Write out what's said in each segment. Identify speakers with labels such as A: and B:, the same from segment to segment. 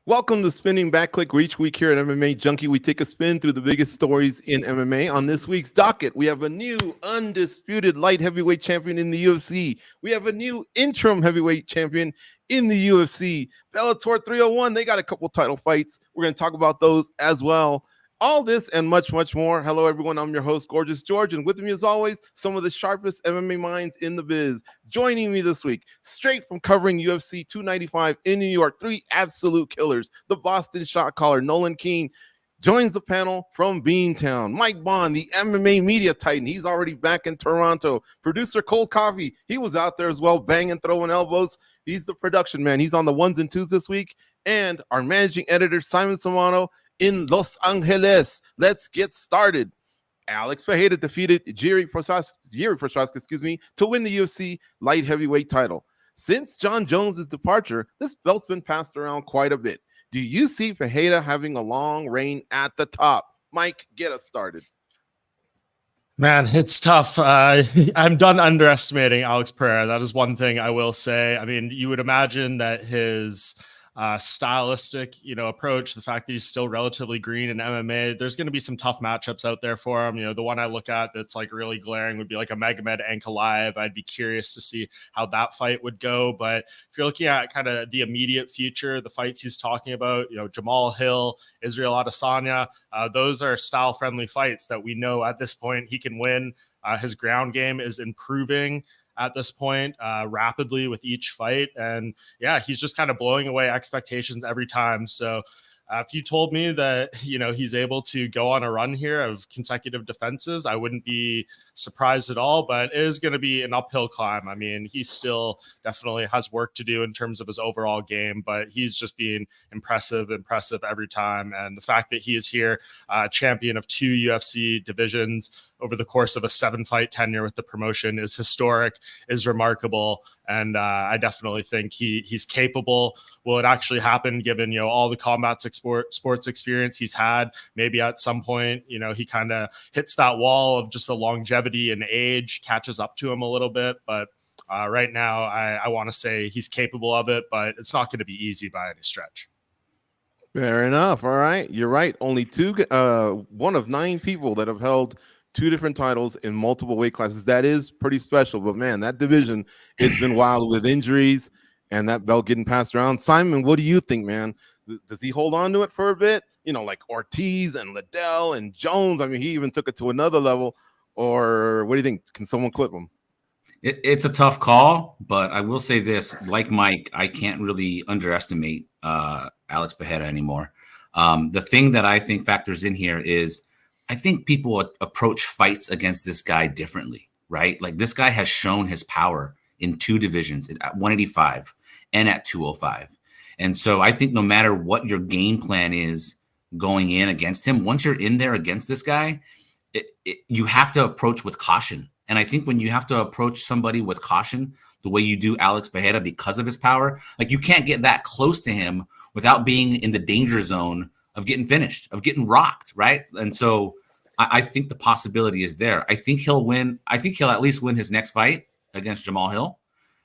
A: Welcome to Spinning Back Clique. Each week here at MMA Junkie, we take a spin through the biggest stories in MMA. On this week's docket, we have a new undisputed light heavyweight champion in the UFC. We have a new interim heavyweight champion in the UFC. Bellator 301, they got a couple title fights. We're going to talk about those as well. All this and much, much more. Hello, everyone. I'm your host, Gorgeous George, and with me, as always, some of the sharpest MMA minds in the biz. Joining me this week, straight from covering UFC 295 in New York, three absolute killers, the Boston shot caller, Nolan Keene, joins the panel from Beantown. Mike Bond, the MMA media titan, he's already back in Toronto. Producer Cold Coffee, he was out there as well, banging, throwing elbows. He's the production man. He's on the ones and twos this week. And our managing editor, Simon Samano, in Los Angeles. Let's get started. Alex Pereira defeated Jiri Prochazka, to win the UFC light heavyweight title. Since John Jones' departure, this belt's been passed around quite a bit. Do you see Pereira having a long reign at the top? Mike, get us started.
B: Man, it's tough. I'm done underestimating Alex Pereira. That is one thing I will say. I mean, you would imagine that his stylistic, approach, the fact that he's still relatively green in MMA, there's going to be some tough matchups out there for him. The one I look at that's like really glaring would be like a Magomed Ankalaev. I'd be curious to see how that fight would go. But if you're looking at kind of the immediate future, the fights he's talking about, Jamal Hill, Israel Adesanya, those are style-friendly fights that we know at this point he can win. His ground game is improving at this point rapidly with each fight. And yeah, he's just kind of blowing away expectations every time. So if you told me that, he's able to go on a run here of consecutive defenses, I wouldn't be surprised at all, but it is going to be an uphill climb. I mean, he still definitely has work to do in terms of his overall game, but he's just being impressive every time. And the fact that he is here, champion of 2 UFC divisions over the course of a 7-fight tenure with the promotion is historic, is remarkable. And I definitely think he's capable. Will it actually happen given, all the combat sports experience he's had? Maybe at some point, he kind of hits that wall of just the longevity and age catches up to him a little bit. But right now, I want to say he's capable of it, but it's not going to be easy by any stretch.
A: Fair enough. All right. You're right. Only one of 9 people that have held 2 different titles in multiple weight classes. That is pretty special. But man, that division, it's been wild with injuries and that belt getting passed around. Simon, what do you think, man? Does he hold on to it for a bit? Like Ortiz and Liddell and Jones. I mean, he even took it to another level. Or what do you think? Can someone clip him?
C: It's a tough call, but I will say this, like Mike, I can't really underestimate Alex Pereira anymore. The thing that I think factors in here is I think people approach fights against this guy differently, right? Like this guy has shown his power in 2 divisions at 185 and at 205. And so I think no matter what your game plan is going in against him, once you're in there against this guy, you have to approach with caution. And I think when you have to approach somebody with caution, the way you do Alex Pereira because of his power, like you can't get that close to him without being in the danger zone of getting finished, of getting rocked, right? And so I think the possibility is there. I think he'll win. I think he'll at least win his next fight against Jamal Hill.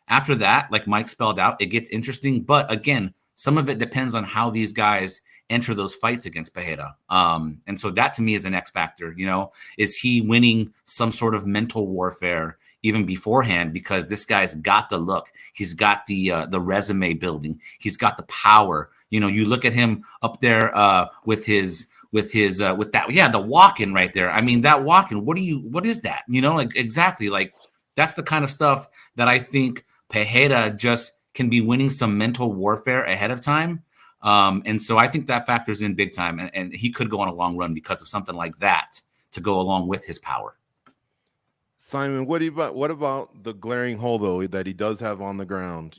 C: After that, like Mike spelled out, it gets interesting. But again, some of it depends on how these guys enter those fights against Pereira. And so that to me is an X factor. Is he winning some sort of mental warfare even beforehand? Because this guy's got the look. He's got the resume building. He's got the power. You look at him up there with the walk-in right there. I mean, that walk-in, what is that? Exactly. Like that's the kind of stuff that I think Pereira just can be winning some mental warfare ahead of time. And so I think that factors in big time, and he could go on a long run because of something like that to go along with his power.
A: Simon, what about the glaring hole though that he does have on the ground?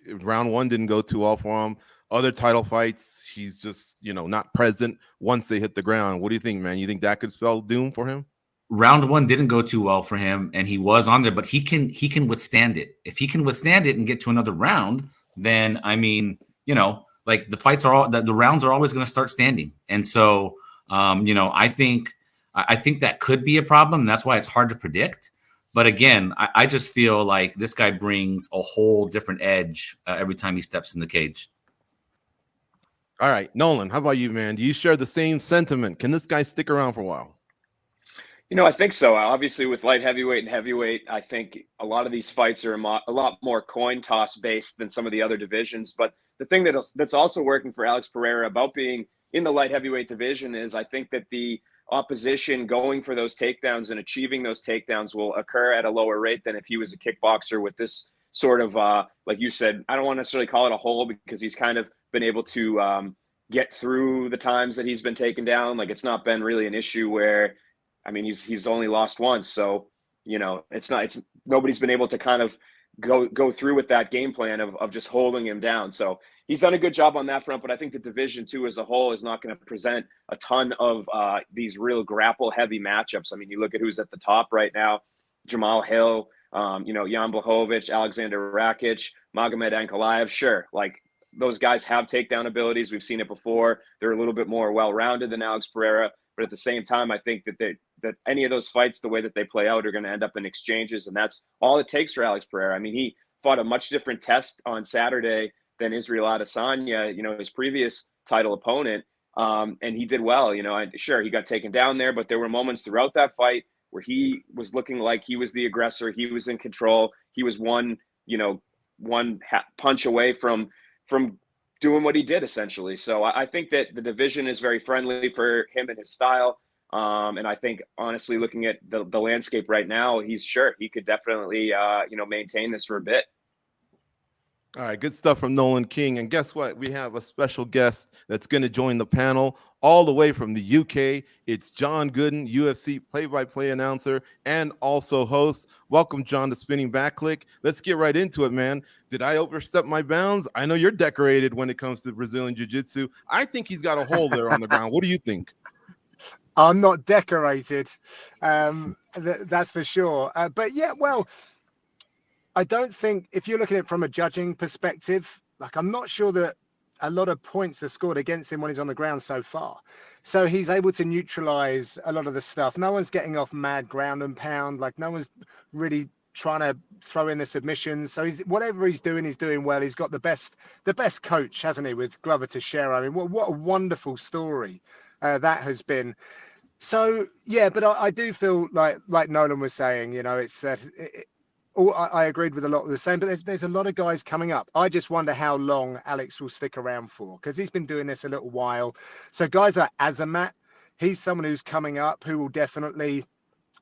A: Round 1 didn't go too well for him. Other title fights, he's just not present once they hit the ground. What do you think, man? You think that could spell doom for him?
C: Round 1 didn't go too well for him, and he was on there, but he can withstand it. If he can withstand it and get to another round, then I mean, like the fights are the rounds are always going to start standing, and so I think that could be a problem. And that's why it's hard to predict. But again, I just feel like this guy brings a whole different edge every time he steps in the cage.
A: All right, Nolan, how about you, man? Do you share the same sentiment? Can this guy stick around for a while?
D: I think so. Obviously, with light heavyweight and heavyweight, I think a lot of these fights are a lot more coin toss based than some of the other divisions. But the thing that's also working for Alex Pereira about being in the light heavyweight division is I think that the opposition going for those takedowns and achieving those takedowns will occur at a lower rate than if he was a kickboxer with this sort of, like you said, I don't want to necessarily call it a hole because he's kind of been able to get through the times that he's been taken down. Like it's not been really an issue where, I mean, he's only lost once, so it's nobody's been able to kind of go through with that game plan of just holding him down. So he's done a good job on that front, but I think the division too as a whole is not going to present a ton of these real grapple heavy matchups. I mean, you look at who's at the top right now: Jamal Hill, Jan Blachowicz, Alexander Rakic, Magomed Ankalaev. Sure, like those guys have takedown abilities. We've seen it before. They're a little bit more well-rounded than Alex Pereira. But at the same time, I think that any of those fights, the way that they play out, are going to end up in exchanges. And that's all it takes for Alex Pereira. I mean, he fought a much different test on Saturday than Israel Adesanya, his previous title opponent. And he did well. Sure, he got taken down there, but there were moments throughout that fight where he was looking like he was the aggressor. He was in control. He was one punch away from doing what he did, essentially. So I think that the division is very friendly for him and his style. And I think, honestly, looking at the landscape right now, he could definitely, maintain this for a bit.
A: All right, good stuff from Nolan King. And guess what? We have a special guest that's going to join the panel all the way from the UK. It's John Gooden, UFC play-by-play announcer and also host. Welcome, John, to Spinning Back Clique. Let's get right into it, man. Did I overstep my bounds? I know you're decorated when it comes to Brazilian Jiu-Jitsu. I think he's got a hole there on the ground. What do you think?
E: I'm not decorated, that's for sure. But yeah, well, I don't think, if you're looking at it from a judging perspective, like I'm not sure that a lot of points are scored against him when he's on the ground so far. So he's able to neutralize a lot of the stuff. No one's getting off mad ground and pound. Like no one's really trying to throw in the submissions. So whatever he's doing well. He's got the best coach, hasn't he, with Glover Teixeira. I mean, what a wonderful story that has been. So yeah, but I do feel like Nolan was saying, it's I agreed with a lot of the same, but there's a lot of guys coming up. I just wonder how long Alex will stick around for, because he's been doing this a little while. So guys like Azamat, he's someone who's coming up who will definitely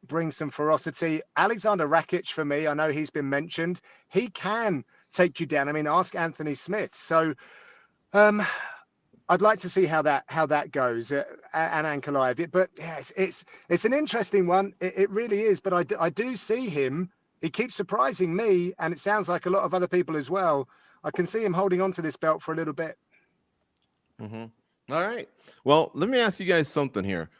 E: bring some ferocity. Alexander Rakic, for me, I know he's been mentioned. He can take you down. I mean, ask Anthony Smith. So I'd like to see how that goes and Ankalaev. But yes, it's an interesting one. It really is. But I do see him. He keeps surprising me, and it sounds like a lot of other people as well. I can see him holding on to this belt for a little bit.
A: Mm-hmm. All right. Well, let me ask you guys something here.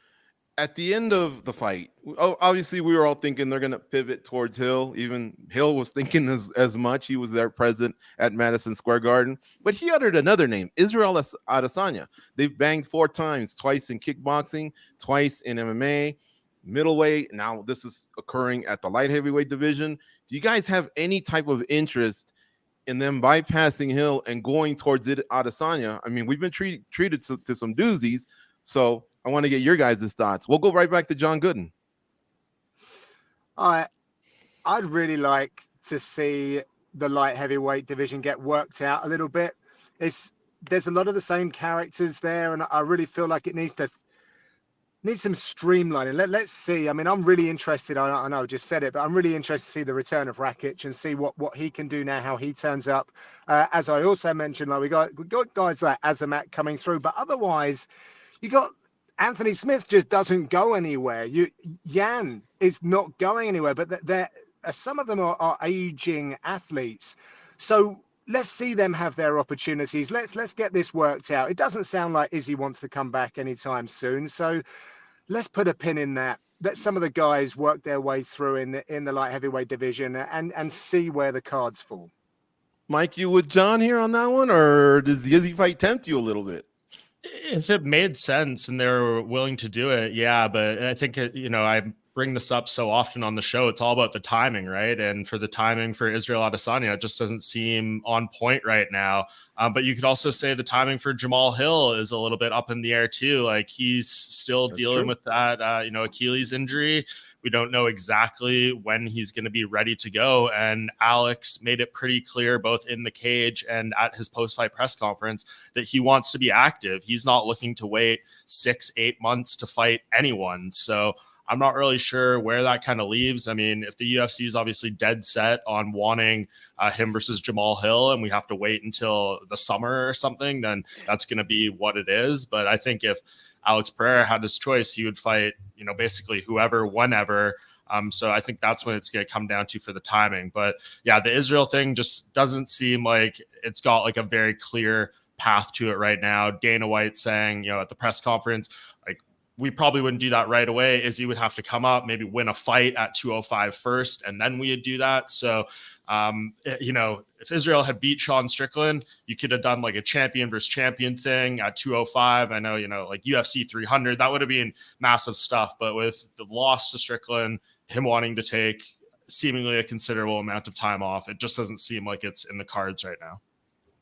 A: At the end of the fight, obviously we were all thinking they're going to pivot towards Hill. Even Hill was thinking as much. He was there present at Madison Square Garden. But he uttered another name, Israel Adesanya. They've banged 4 times, twice in kickboxing, twice in MMA. Middleweight. Now this is occurring at the light heavyweight division. Do you guys have any type of interest in them bypassing Hill and going towards Adesanya? I mean, we've been treated to some doozies, so I want to get your guys' thoughts. We'll go right back to John Gooden.
E: I'd really like to see the light heavyweight division get worked out a little bit. There's a lot of the same characters there, and I really feel like it needs some streamlining. Let's see. I mean, I'm really interested. I know I just said it, but I'm really interested to see the return of Rakic and see what he can do now, how he turns up. As I also mentioned, like we got guys like Azamat coming through, but otherwise, you got Anthony Smith just doesn't go anywhere. Jan is not going anywhere, but some of them are aging athletes. So let's see them have their opportunities. Let's get this worked out. It doesn't sound like Izzy wants to come back anytime soon. So let's put a pin in that. Let some of the guys work their way through in the light heavyweight division and see where the cards fall.
B: Mike, you with John here on that one, or does the Izzy fight tempt you a little bit? If it made sense and they're willing to do it, yeah. But I think, I'm bring this up so often on the show. It's all about the timing, right? And for the timing for Israel Adesanya, it just doesn't seem on point right now. But you could also say the timing for Jamal Hill is a little bit up in the air too. Like he's still dealing with that, Achilles injury. We don't know exactly when he's going to be ready to go. And Alex made it pretty clear, both in the cage and at his post-fight press conference, that he wants to be active. He's not looking to wait 6-8 months to fight anyone. So I'm not really sure where that kind of leaves. I mean, if the UFC is obviously dead set on wanting him versus Jamal Hill, and we have to wait until the summer or something, then that's going to be what it is. But I think if Alex Pereira had his choice, he would fight, basically whoever, whenever. So I think that's when it's going to come down to for the timing. But yeah, the Israel thing just doesn't seem like it's got like a very clear path to it right now. Dana White saying, at the press conference, like, we probably wouldn't do that right away. Izzy would have to come up, maybe win a fight at 205 first, and then we would do that. So, if Israel had beat Sean Strickland, you could have done like a champion versus champion thing at 205. I know, like UFC 300, that would have been massive stuff. But with the loss to Strickland, him wanting to take seemingly a considerable amount of time off, it just doesn't seem like it's in the cards right now.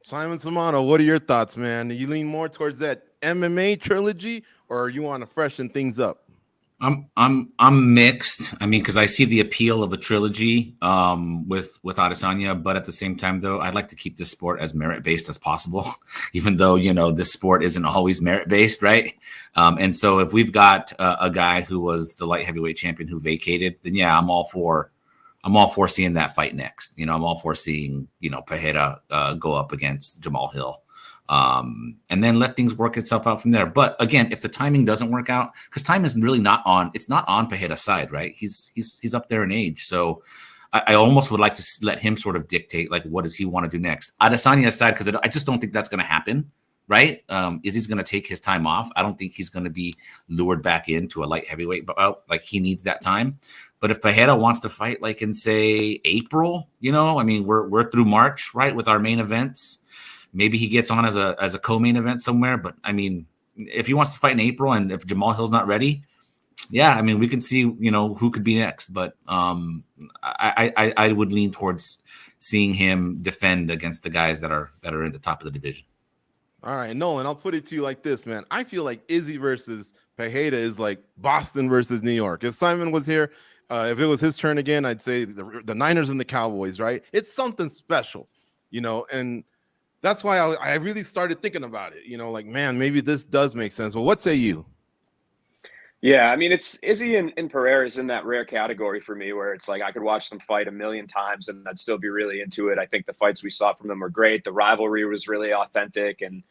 A: Simon Samano, what are your thoughts, man? Do you lean more towards that MMA trilogy, or you want to freshen things up?
C: I'm mixed. I mean, because I see the appeal of a trilogy with Adesanya, but at the same time, though, I'd like to keep this sport as merit-based as possible, even though this sport isn't always merit-based, right? And so if we've got a guy who was the light heavyweight champion who vacated, then yeah, I'm all for seeing that fight next. I'm all for seeing Pereira go up against Jamal Hill. And then let things work itself out from there. But again, if the timing doesn't work out, because time is really not on Pereira's side, right? He's up there in age. So I almost would like to let him sort of dictate, like, what does he want to do next? Adesanya's side, because I just don't think that's going to happen, right? Is he's going to take his time off? I don't think he's going to be lured back into a light heavyweight bout. Like, he needs that time. But if Pereira wants to fight, like in say April, I mean, we're through March, right, with our main events. Maybe he gets on as a co-main event somewhere. But I mean, if he wants to fight in April, and if Jamal Hill's not ready, yeah, I mean, we can see who could be next. But I would lean towards seeing him defend against the guys that are in the top of the division.
A: All right, Nolan, I'll put it to you like this, man. I feel like Izzy versus Pereira is like Boston versus New York. If Simon was here, if it was his turn again, I'd say the Niners and the Cowboys, right? It's something special, and that's why I really started thinking about it, like, man, maybe this does make sense. Well, what say you?
D: Yeah, I mean, it's Izzy and Pereira is in that rare category for me where it's like I could watch them fight a million times and I'd still be really into it. I think the fights we saw from them were great. The rivalry was really authentic. And,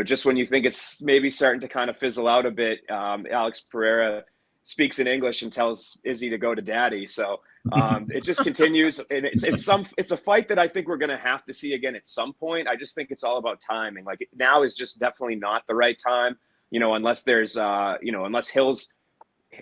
D: just when you think it's maybe starting to kind of fizzle out a bit, Alex Pereira speaks in English and tells Izzy to go to daddy. So it just continues. And it's a fight that I think we're going to have to see again at some point. I just think it's all about timing. Like, now is just definitely not the right time, unless there's, unless Hill's,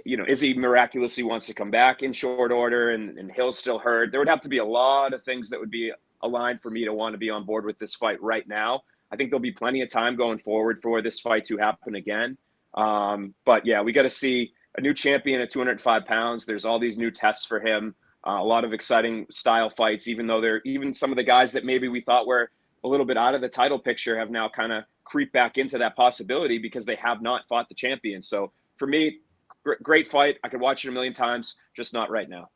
D: Izzy miraculously wants to come back in short order and Hill's still hurt. There would have to be a lot of things that would be aligned for me to want to be on board with this fight right now. I think there'll be plenty of time going forward for this fight to happen again. But yeah, we got to see a new champion at 205 pounds. There's all these new tests for him. A lot of exciting style fights, even though even some of the guys that maybe we thought were a little bit out of the title picture have now kind of creeped back into that possibility because they have not fought the champion. So for me, great fight. I could watch it a million times, just not right now.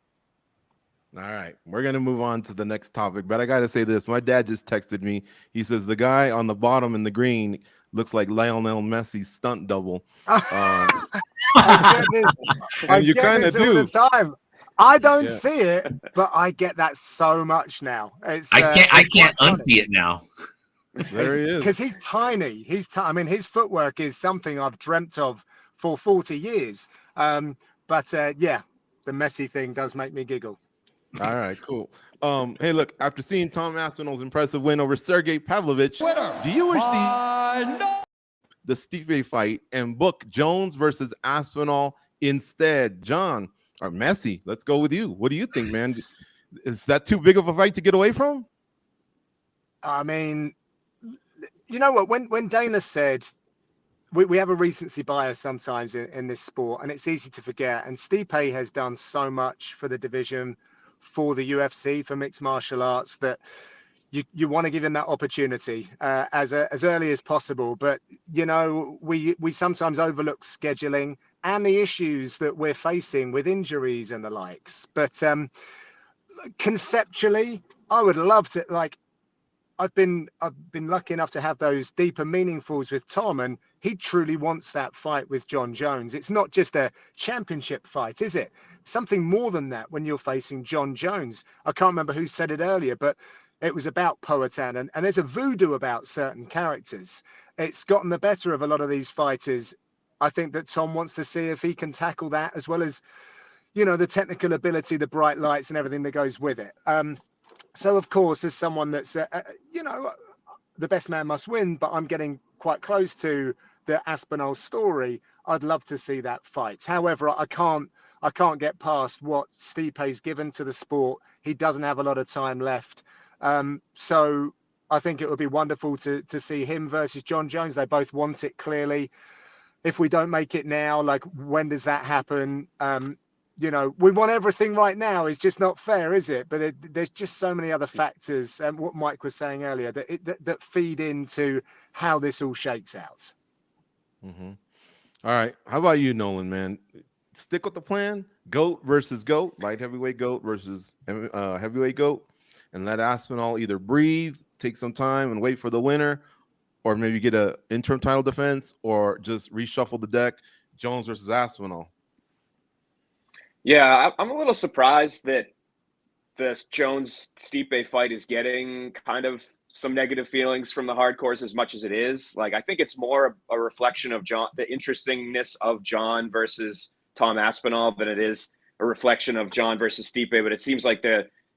A: All right, we're going to move on to the next topic, but I got to say this. My dad just texted me. He says the guy on the bottom in the green looks like Lionel Messi's stunt double.
E: I get this all the time. I don't see it, but I get that so much now.
C: I can't unsee it now.
A: There he is.
E: Because he's tiny. I mean, his footwork is something I've dreamt of for 40 years. But yeah, the Messi thing does make me giggle.
A: All right, cool. Hey, look, after seeing Tom Aspinall's impressive win over Sergey Pavlovich, do you wish the Stipe fight and book Jones versus Aspinall instead? John or Messi, let's go with you. What do you think, man? Is that too big of a fight to get away from?
E: I mean, you know what? When Dana said we have a recency bias sometimes in this sport, and it's easy to forget. And Stipe has done so much for the division, for the UFC, for mixed martial arts, that you want to give him that opportunity as early as possible. But you know, we sometimes overlook scheduling and the issues that we're facing with injuries and the likes. But conceptually, I would love to, like, I've been lucky enough to have those deeper meaningfuls with Tom, and he truly wants that fight with John Jones. It's not just a championship fight, is it? Something more than that when you're facing John Jones. I can't remember who said it earlier, but it was about Poatan, and there's a voodoo about certain characters. It's gotten the better of a lot of these fighters. I think that Tom wants to see if he can tackle that, as well as, you know, the technical ability, the bright lights and everything that goes with it. So, of course, as someone that's, you know, the best man must win, but I'm getting quite close to the Aspinall story. I'd love to see that fight. However, I can't get past what Stipe's given to the sport. He doesn't have a lot of time left. So I think it would be wonderful to see him versus John Jones. They both want it clearly. If we don't make it now, like, when does that happen? You know, we want everything right now. It's just not fair, is it? But there's just so many other factors, and what Mike was saying earlier, that feed into how this all shakes out.
A: Mm-hmm. All right. How about you, Nolan, man? Stick with the plan. GOAT versus GOAT. Light heavyweight GOAT versus heavyweight GOAT. And let Aspinall either breathe, take some time and wait for the winner, or maybe get an interim title defense, or just reshuffle the deck. Jones versus Aspinall.
D: Yeah, I'm a little surprised that this Jones-Stipe fight is getting kind of some negative feelings from the hardcores as much as it is. Like, I think it's more a reflection of the interestingness of John versus Tom Aspinall than it is a reflection of John versus Stipe. But it seems like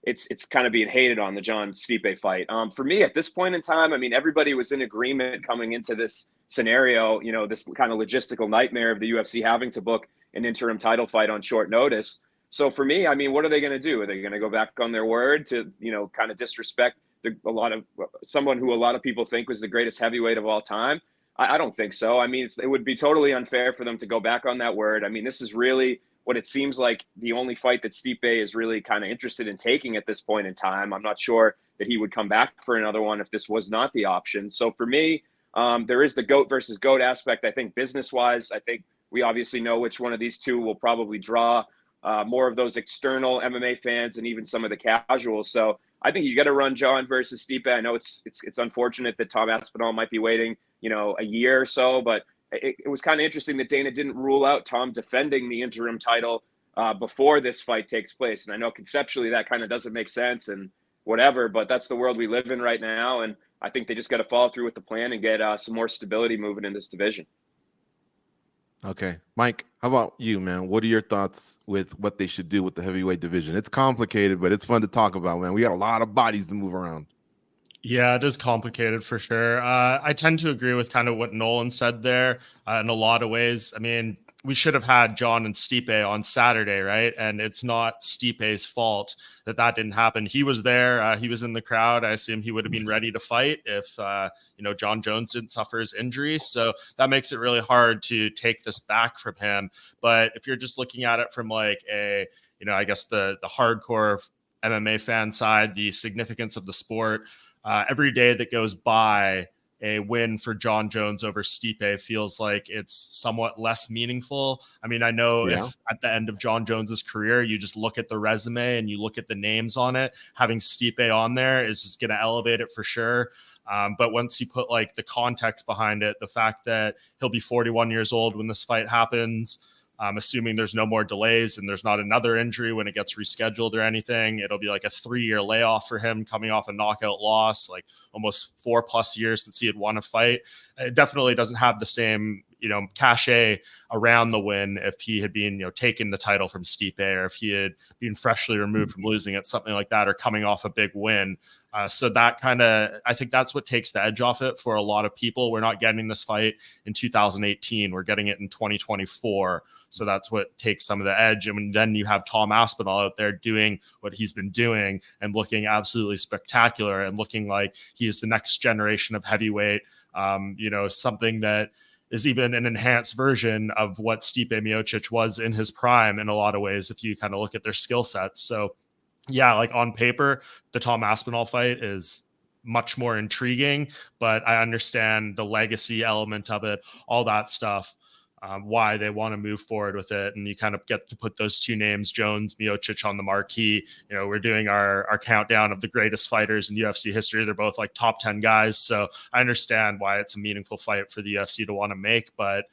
D: it's kind of being hated on, the John-Stipe fight. For me, at this point in time, I mean, everybody was in agreement coming into this scenario, you know, this kind of logistical nightmare of the UFC having to book an interim title fight on short notice. So for me, I mean, what are they going to do? Are they going to go back on their word to, you know, kind of disrespect someone who a lot of people think was the greatest heavyweight of all time? I don't think so. I mean, it would be totally unfair for them to go back on that word. I mean, this is really what it seems like the only fight that Stipe is really kind of interested in taking at this point in time. I'm not sure that he would come back for another one if this was not the option. So for me, there is the GOAT versus GOAT aspect. I think business-wise, I think we obviously know which one of these two will probably draw more of those external MMA fans and even some of the casuals. So I think you got to run John versus Stipe. I know it's unfortunate that Tom Aspinall might be waiting, you know, a year or so, but it was kind of interesting that Dana didn't rule out Tom defending the interim title before this fight takes place. And I know conceptually that kind of doesn't make sense and whatever, but that's the world we live in right now. And I think they just got to follow through with the plan and get some more stability moving in this division.
A: Okay. Mike, how about you, man? What are your thoughts with what they should do with the heavyweight division? It's complicated, but it's fun to talk about, man. We got a lot of bodies to move around.
B: Yeah, it is complicated for sure. I tend to agree with kind of what Nolan said there in a lot of ways. I mean, we should have had John and Stipe on Saturday, right? And it's not Stipe's fault that didn't happen. He was there. He was in the crowd. I assume he would have been ready to fight if, you know, John Jones didn't suffer his injury. So that makes it really hard to take this back from him. But if you're just looking at it from like a, you know, I guess the hardcore MMA fan side, the significance of the sport, every day that goes by, a win for John Jones over Stipe feels like it's somewhat less meaningful. I mean, I know if at the end of John Jones's career, you just look at the resume and you look at the names on it, having Stipe on there is just going to elevate it for sure. But once you put like the context behind it, the fact that he'll be 41 years old when this fight happens, assuming there's no more delays and there's not another injury when it gets rescheduled or anything, it'll be like a 3-year layoff for him coming off a knockout loss, like almost 4+ years since he had won a fight. It definitely doesn't have the same, you know, cachet around the win if he had been, you know, taking the title from Stipe, or if he had been freshly removed from losing it, something like that, or coming off a big win. So that kind of, I think that's what takes the edge off it for a lot of people. We're not getting this fight in 2018. We're getting it in 2024. So that's what takes some of the edge. And then you have Tom Aspinall out there doing what he's been doing and looking absolutely spectacular and looking like he is the next generation of heavyweight. You know, something that, is even an enhanced version of what Stipe Miocic was in his prime in a lot of ways, if you kind of look at their skill sets. So yeah, like on paper, the Tom Aspinall fight is much more intriguing, but I understand the legacy element of it, all that stuff, why they want to move forward with it. And you kind of get to put those two names, Jones, Miocic, on the marquee. You know, we're doing our countdown of the greatest fighters in UFC history. They're both like top 10 guys. So I understand why it's a meaningful fight for the UFC to want to make. But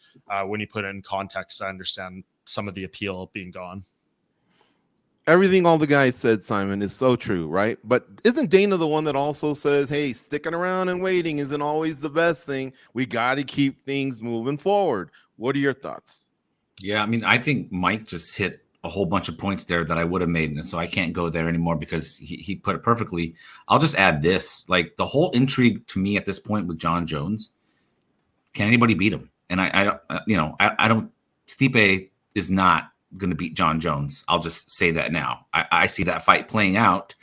B: when you put it in context, I understand some of the appeal being gone.
A: Everything all the guys said, Simon, is so true, right? But isn't Dana the one that also says, hey, sticking around and waiting isn't always the best thing? We got to keep things moving forward. What are your thoughts?
C: Yeah, I mean, I think Mike just hit a whole bunch of points there that I would have made. And so I can't go there anymore because he put it perfectly. I'll just add this, like the whole intrigue to me at this point with John Jones, can anybody beat him? And I don't, Stipe is not going to beat John Jones. I'll just say that now. I see that fight playing out.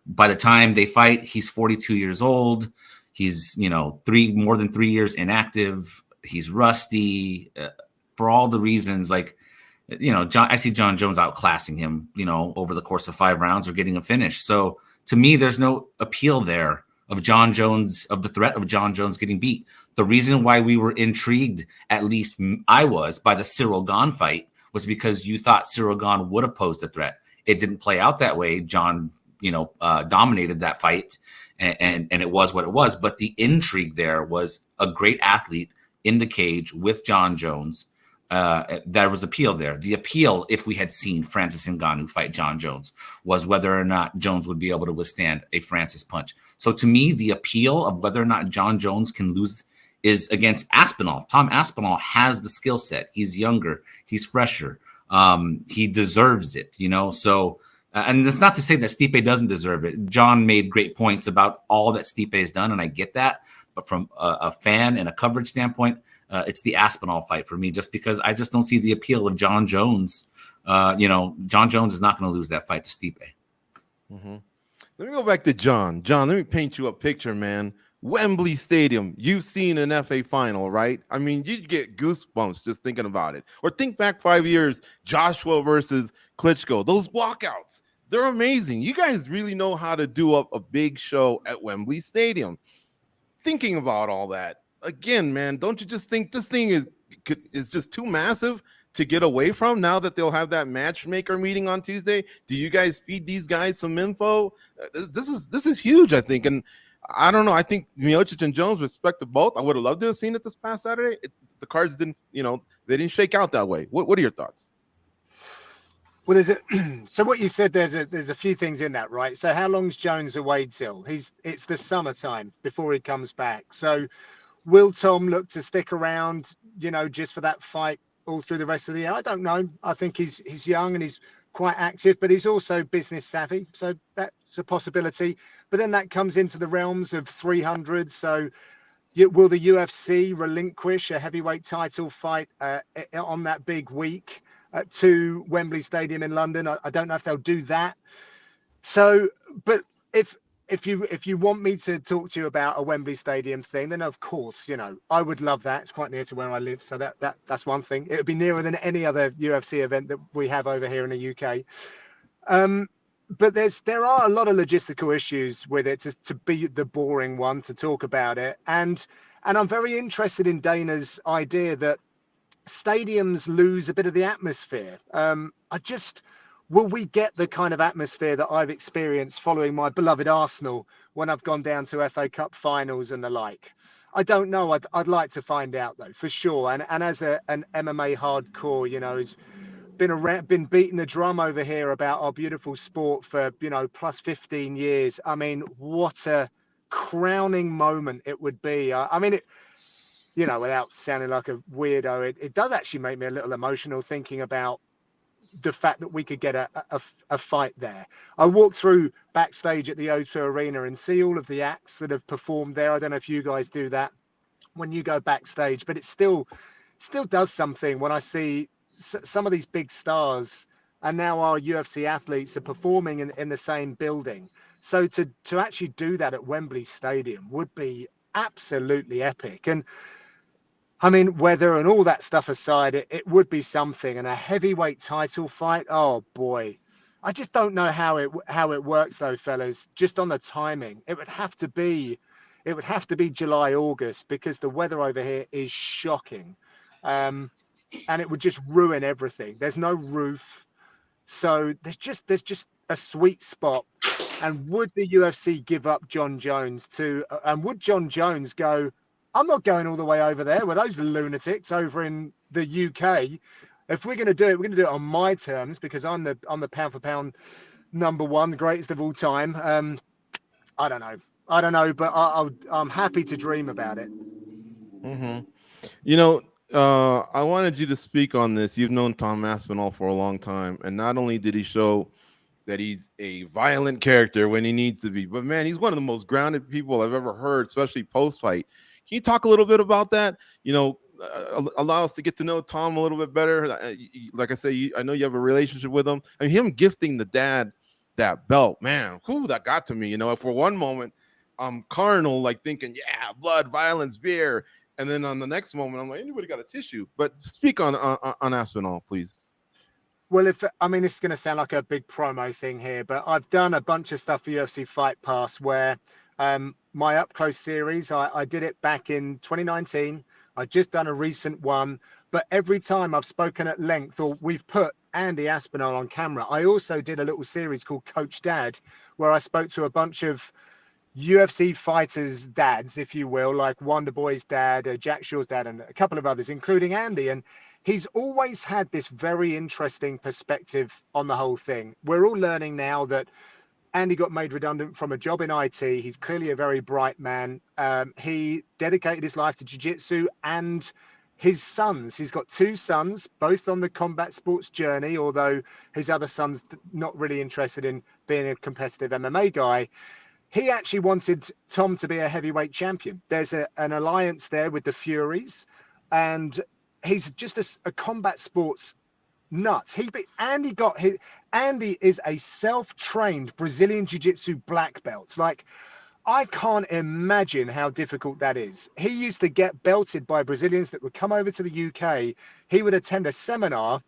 C: By the time they fight, he's 42 years old. He's, more than 3 years inactive. He's rusty for all the reasons. Like, I see John Jones outclassing him, over the course of 5 rounds or getting a finish. So to me, there's no appeal there of John Jones, of the threat of John Jones getting beat. The reason why we were intrigued, at least I was, by the Cyril Gane fight was because you thought Cyril Gane would have posed a threat. It didn't play out that way. John, dominated that fight and it was what it was. But the intrigue there was a great athlete in the cage with John Jones. There was appeal there. The appeal, if we had seen Francis Ngannou fight John Jones, was whether or not Jones would be able to withstand a Francis punch. So to me, the appeal of whether or not John Jones can lose is against Aspinall. Tom Aspinall has the skill set. He's younger. He's fresher. He deserves it, So, and it's not to say that Stipe doesn't deserve it. John made great points about all that Stipe has done, and I get that. But from a fan and a coverage standpoint, it's the Aspinall fight for me, just because I just don't see the appeal of John Jones. John Jones is not going to lose that fight to Stipe.
A: Mm-hmm. Let me go back to John. John, let me paint you a picture, man. Wembley Stadium, you've seen an FA final, right? I mean, you get goosebumps just thinking about it. Or think back 5 years, Joshua versus Klitschko. Those walkouts, they're amazing. You guys really know how to do up a big show at Wembley Stadium. Thinking about all that, again, man, don't you just think this thing is just too massive to get away from now that they'll have that matchmaker meeting on Tuesday? Do you guys feed these guys some info? This is huge, I think. And I don't know. I think Miocic and Jones respect to both. I would have loved to have seen it this past Saturday. The cards didn't, they didn't shake out that way. What are your thoughts?
E: Well, so what you said, there's a few things in that, right? So how long's Jones away till? It's the summertime before he comes back. So will Tom look to stick around, just for that fight all through the rest of the year? I don't know. I think he's young and he's quite active, but he's also business savvy. So that's a possibility. But then that comes into the realms of 300. So will the UFC relinquish a heavyweight title fight on that big week to Wembley Stadium in London? I don't know if they'll do that. So, but if you want me to talk to you about a Wembley Stadium thing, then of course, I would love that. It's quite near to where I live. So that's one thing. It would be nearer than any other UFC event that we have over here in the UK. But there are a lot of logistical issues with it to be the boring one to talk about it. And I'm very interested in Dana's idea that stadiums lose a bit of the atmosphere. Will we get the kind of atmosphere that I've experienced following my beloved Arsenal when I've gone down to FA Cup finals and the like? I don't know. I'd like to find out though, for sure. And as an MMA hardcore, who's been beating the drum over here about our beautiful sport for plus 15 years. I mean, what a crowning moment it would be. I mean, it, without sounding like a weirdo, it does actually make me a little emotional thinking about the fact that we could get a fight there. I walked through backstage at the O2 Arena and see all of the acts that have performed there. I don't know if you guys do that when you go backstage, but it still does something when I see some of these big stars, and now our UFC athletes are performing in the same building. So to actually do that at Wembley Stadium would be absolutely epic. And I mean, weather and all that stuff aside, it would be something. And a heavyweight title fight, oh boy. I just don't know how it works though, fellas. Just on the timing, it would have to be July, August, because the weather over here is shocking, and it would just ruin everything. There's no roof, so there's just a sweet spot. And would the UFC give up John Jones to? And would John Jones go, I'm not going all the way over there with those lunatics over in the UK. If we're going to do it, we're going to do it on my terms, because I'm the pound for pound #1, the greatest of all time. I don't know, but I'm happy to dream about it.
A: Mm-hmm. I wanted you to speak on this. You've known Tom Aspinall for a long time, and not only did he show that he's a violent character when he needs to be, but man, he's one of the most grounded people I've ever heard, especially post-fight. Can you talk a little bit about that? Allow us to get to know Tom a little bit better. Like I say, I know you have a relationship with him. I mean, him gifting the dad that belt, man, that got to me. For one moment, I'm carnal, like thinking, yeah, blood, violence, beer. And then on the next moment, I'm like, anybody got a tissue? But speak on Aspinall, please.
E: Well, it's going to sound like a big promo thing here, but I've done a bunch of stuff for UFC Fight Pass where my up close series, I did it back in 2019. I just done a recent one, but every time I've spoken at length or we've put Andy Aspinall on camera, I also did a little series called Coach Dad, where I spoke to a bunch of UFC fighters' dads, if you will, like Wonder Boy's dad, Jack Shaw's dad, and a couple of others, including Andy. And he's always had this very interesting perspective on the whole thing. We're all learning now that Andy got made redundant from a job in IT. He's clearly a very bright man. He dedicated his life to jiu-jitsu and his sons. He's got 2 sons, both on the combat sports journey, although his other son's not really interested in being a competitive MMA guy. He actually wanted Tom to be a heavyweight champion. There's an alliance there with the Furies, and he's just a combat sports nuts. Andy is a self-trained Brazilian jiu-jitsu black belt. Like, I can't imagine how difficult that is. He used to get belted by Brazilians that would come over to the UK. He would attend a seminar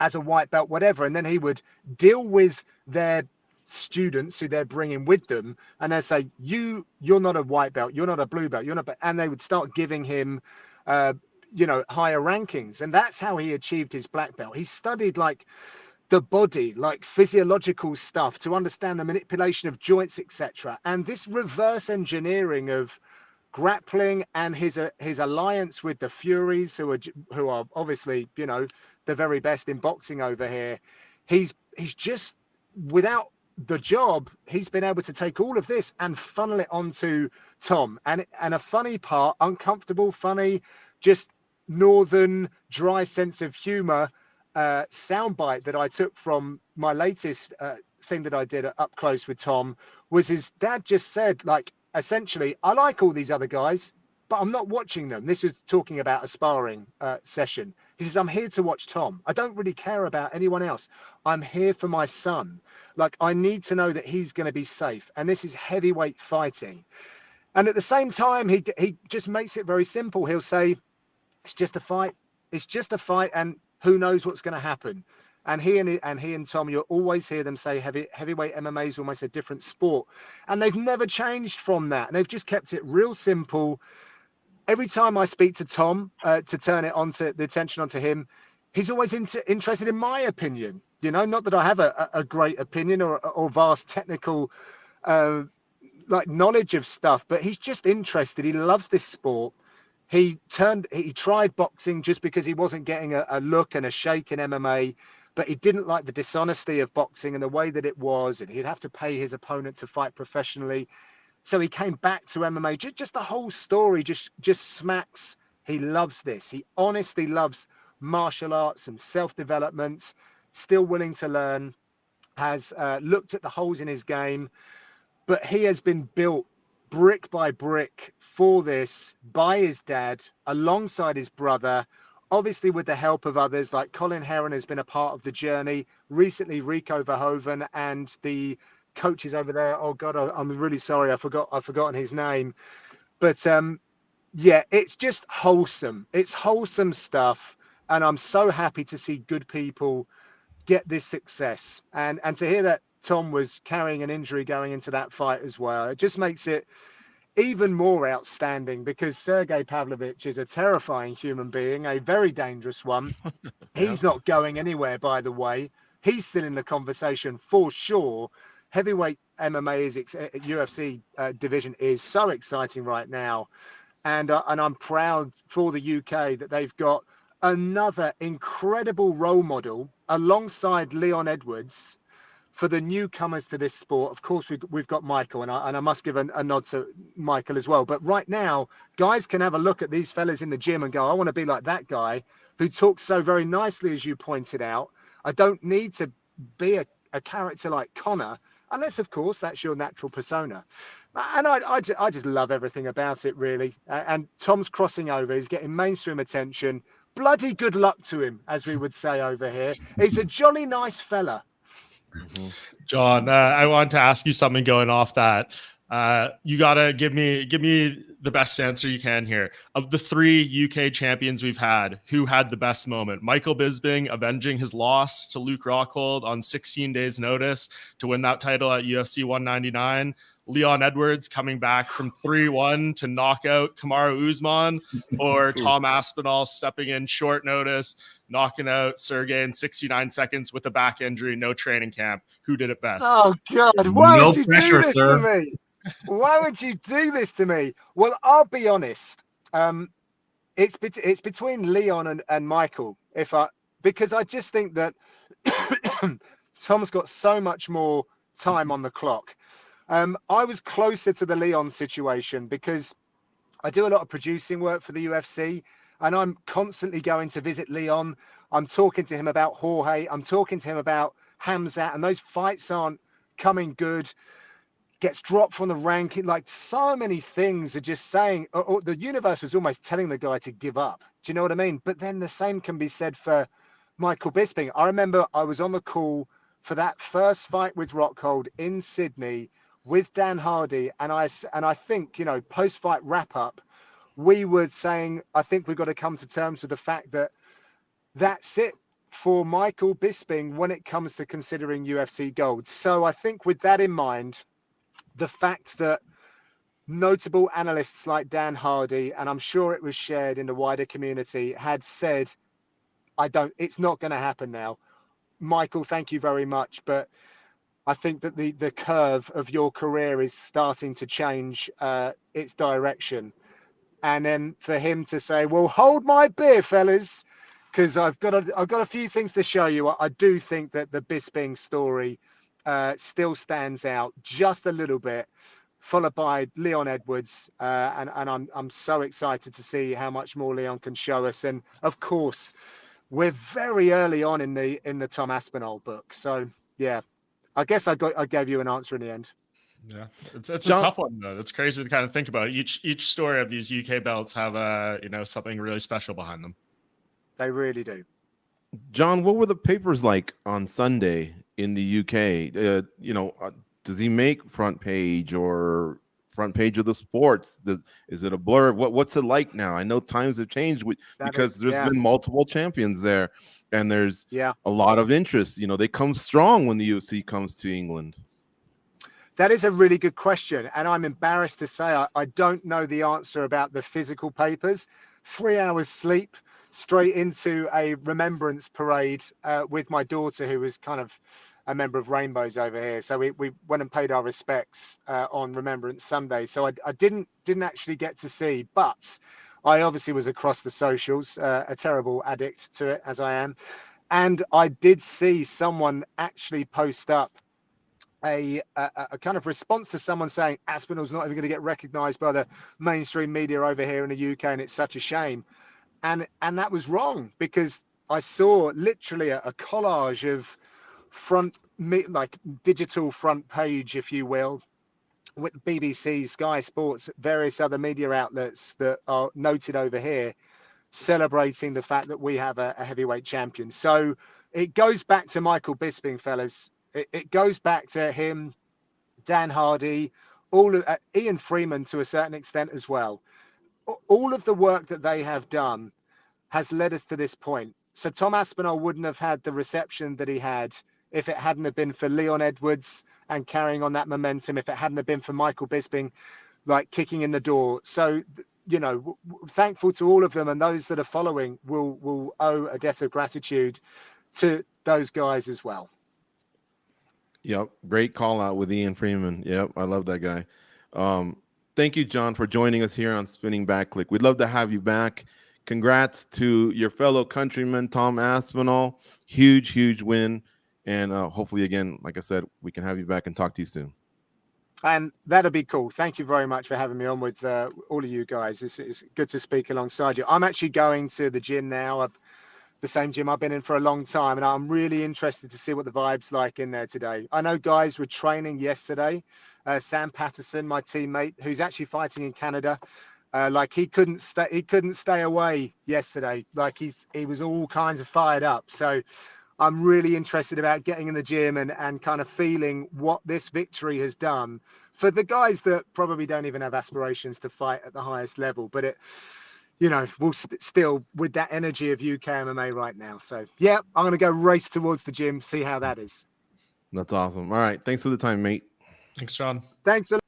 E: as a white belt, whatever, and then he would deal with their students who they're bringing with them, and they say, you're not a white belt, you're not a blue belt, and they would start giving him higher rankings. And that's how he achieved his black belt. He studied like the body, like physiological stuff, to understand the manipulation of joints, etc. And this reverse engineering of grappling and his alliance with the Furies, who are obviously the very best in boxing over here. He's just, without the job, he's been able to take all of this and funnel it onto Tom. And a funny part, uncomfortable, funny, just northern, dry sense of humor soundbite that I took from my latest thing that I did up close with Tom was his dad just said, like, essentially, I like all these other guys, but I'm not watching them. This was talking about a sparring session. He says, I'm here to watch Tom. I don't really care about anyone else. I'm here for my son. Like, I need to know that he's going to be safe. And this is heavyweight fighting. And at the same time, he just makes it very simple. He'll say, it's just a fight. It's just a fight. And who knows what's going to happen. And he and Tom, you'll always hear them say heavyweight MMA is almost a different sport. And they've never changed from that. And they've just kept it real simple. Every time I speak to Tom to turn it onto the attention onto him, he's always interested in my opinion. Not that I have a great opinion or vast technical knowledge of stuff, but he's just interested. He loves this sport. He tried boxing just because he wasn't getting a look and a shake in MMA, but he didn't like the dishonesty of boxing and the way that it was, and he'd have to pay his opponent to fight professionally. So he came back to MMA. Just the whole story just smacks. He loves this. He honestly loves martial arts and self-development, still willing to learn, has looked at the holes in his game, but he has been built brick by brick for this by his dad, alongside his brother, obviously with the help of others, like Colin Heron has been a part of the journey. Recently, Rico Verhoeven and the coaches over there. Oh God, I'm really sorry. I've forgotten his name. But yeah, it's just wholesome. It's wholesome stuff. And I'm so happy to see good people get this success. And to hear that Tom was carrying an injury going into that fight as well, it just makes it even more outstanding, because Sergey Pavlovich is a terrifying human being, a very dangerous one. He's not going anywhere, by the way. He's still in the conversation for sure. Heavyweight MMA UFC division is so exciting right now. And I'm proud for the UK that they've got another incredible role model alongside Leon Edwards for the newcomers to this sport. Of course, we've got Michael, and I must give a nod to Michael as well. But right now, guys can have a look at these fellas in the gym and go, I want to be like that guy who talks so very nicely, as you pointed out. I don't need to be a character like Connor, unless, of course, that's your natural persona. And I just love everything about it, really. And Tom's crossing over. He's getting mainstream attention. Bloody good luck to him, as we would say over here. He's a jolly nice fella.
B: John, I want to ask you something going off that. You gotta give me the best answer you can here. Of the 3 UK champions we've had, who had the best moment? Michael Bisping avenging his loss to Luke Rockhold on 16 days notice to win that title at UFC 199. Leon Edwards coming back from 3-1 to knock out Kamaru Usman, or Tom Aspinall stepping in short notice, knocking out Sergey in 69 seconds with a back injury, no training camp. Who did it best?
E: Oh, God. Why
C: No
E: would you
C: pressure,
E: do this
C: sir.
E: to me? Why would you do this to me? Well, I'll be honest. It's between Leon and Michael. Because I just think that Tom's got so much more time on the clock. I was closer to the Leon situation because I do a lot of producing work for the UFC, and I'm constantly going to visit Leon. I'm talking to him about Jorge. I'm talking to him about Hamzat, and those fights aren't coming good. Gets dropped from the ranking. Like, so many things are just saying, the universe was almost telling the guy to give up. Do you know what I mean? But then the same can be said for Michael Bisping. I remember I was on the call for that first fight with Rockhold in Sydney with Dan Hardy, and I think, you know, post-fight wrap-up, we were saying, I think we've got to come to terms with the fact that that's it for Michael Bisping when it comes to considering UFC gold. So I think with that in mind, the fact that notable analysts like Dan Hardy, and I'm sure it was shared in the wider community, had said, it's not going to happen now. Michael, thank you very much. But I think that the curve of your career is starting to change its direction. And then for him to say, well, hold my beer, fellas, because I've got a few things to show you. I do think that the Bisping story still stands out just a little bit, followed by Leon Edwards, and I'm so excited to see how much more Leon can show us. And of course, we're very early on in the Tom Aspinall book, so yeah, I guess I gave you an answer in the end.
B: Yeah, it's a tough one though. It's crazy to kind of think about. Each story of these UK belts have something really special behind them.
E: They really do.
A: John, what were the papers like on Sunday in the UK? Does he make front page or front page of the sports? Is it a blur? What's it like now? I know times have changed because there's been multiple champions there, and there's a lot of interest. You know, they come strong when the UFC comes to England.
E: That is a really good question, and I'm embarrassed to say I don't know the answer about the physical papers. 3 hours sleep, straight into a remembrance parade with my daughter, who was kind of a member of Rainbows over here. So we went and paid our respects on Remembrance Sunday. So I didn't actually get to see, but I obviously was across the socials, a terrible addict to it as I am. And I did see someone actually post up a kind of response to someone saying Aspinall's not even going to get recognized by the mainstream media over here in the UK, and it's such a shame. And that was wrong, because I saw literally a collage of digital front page, if you will, with BBC, Sky Sports, various other media outlets that are noted over here, celebrating the fact that we have a heavyweight champion. So it goes back to Michael Bisping, fellas. It goes back to him, Dan Hardy, all of Ian Freeman to a certain extent as well. all of the work that they have done has led us to this point. So Tom Aspinall wouldn't have had the reception that he had if it hadn't have been for Leon Edwards and carrying on that momentum, if it hadn't have been for Michael Bisping, like kicking in the door. So, you know, thankful to all of them, and those that are following will owe a debt of gratitude to those guys as well.
A: Yep, great call out with Ian Freeman. Yep, I love that guy. Thank you, John, for joining us here on Spinning Back Clique. We'd love to have you back. Congrats to your fellow countryman, Tom Aspinall. Huge win. And hopefully, again, like I said, we can have you back and talk to you soon.
E: And that'll be cool. Thank you very much for having me on with all of you guys. It's good to speak alongside you. I'm actually going to the gym now. The same gym I've been in for a long time, and I'm really interested to see what the vibe's like in there today. I know guys were training yesterday. Sam Patterson, my teammate, who's actually fighting in Canada, like he couldn't stay away yesterday. Like he was all kinds of fired up. So I'm really interested about getting in the gym and kind of feeling what this victory has done for the guys that probably don't even have aspirations to fight at the highest level. But it, you know, we'll still with that energy of UK MMA right now. So yeah, I'm going to go race towards the gym, see how that is.
A: That's awesome. All right. Thanks for the time, mate.
B: Thanks, John.
E: Thanks a lot.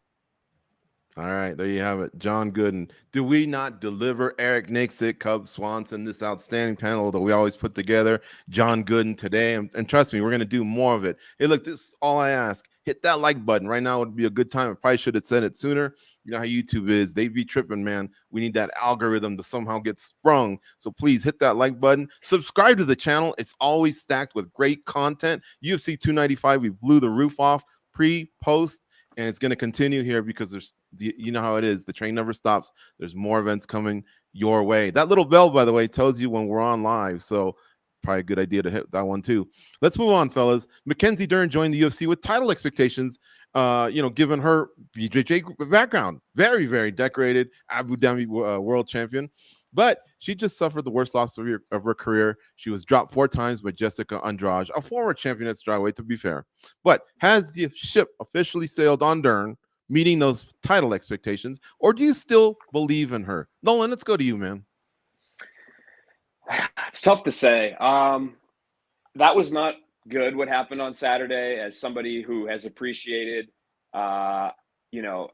A: All right, there you have it. John Gooden. Do we not deliver Eric Nixick, Cub Swanson, this outstanding panel that we always put together? John Gooden today. And trust me, we're going to do more of it. Hey, look, this is all I ask. Hit that like button. Right now would be a good time. I probably should have said it sooner. You know how YouTube is. They be tripping, man. We need that algorithm to somehow get sprung. So please hit that like button. Subscribe to the channel. It's always stacked with great content. UFC 295, we blew the roof off pre, post. And it's going to continue here because there's, you know how it is. The train never stops. There's more events coming your way. That little bell, by the way, tells you when we're on live. So probably a good idea to hit that one too. Let's move on, fellas. Mackenzie Dern joined the UFC with title expectations. You know, given her BJJ background, very decorated Abu Dhabi world champion. But she just suffered the worst loss of her career. She was dropped 4 times by Jessica Andrade, a former champion at strawweight, to be fair. But has the ship officially sailed on Dern, meeting those title expectations, or do you still believe in her? Nolan, let's go to you, man.
D: It's tough to say. That was not good what happened on Saturday. As somebody who has appreciated, you know,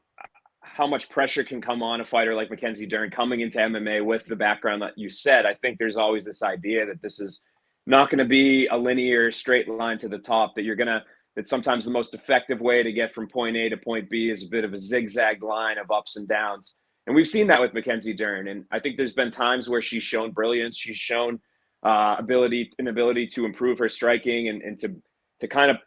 D: how much pressure can come on a fighter like Mackenzie Dern coming into MMA with the background that you said. I think there's always this idea that this is not going to be a linear straight line to the top, that sometimes the most effective way to get from point A to point B is a bit of a zigzag line of ups and downs. And we've seen that with Mackenzie Dern. And I think there's been times where she's shown brilliance. She's shown ability to improve her striking and to kind of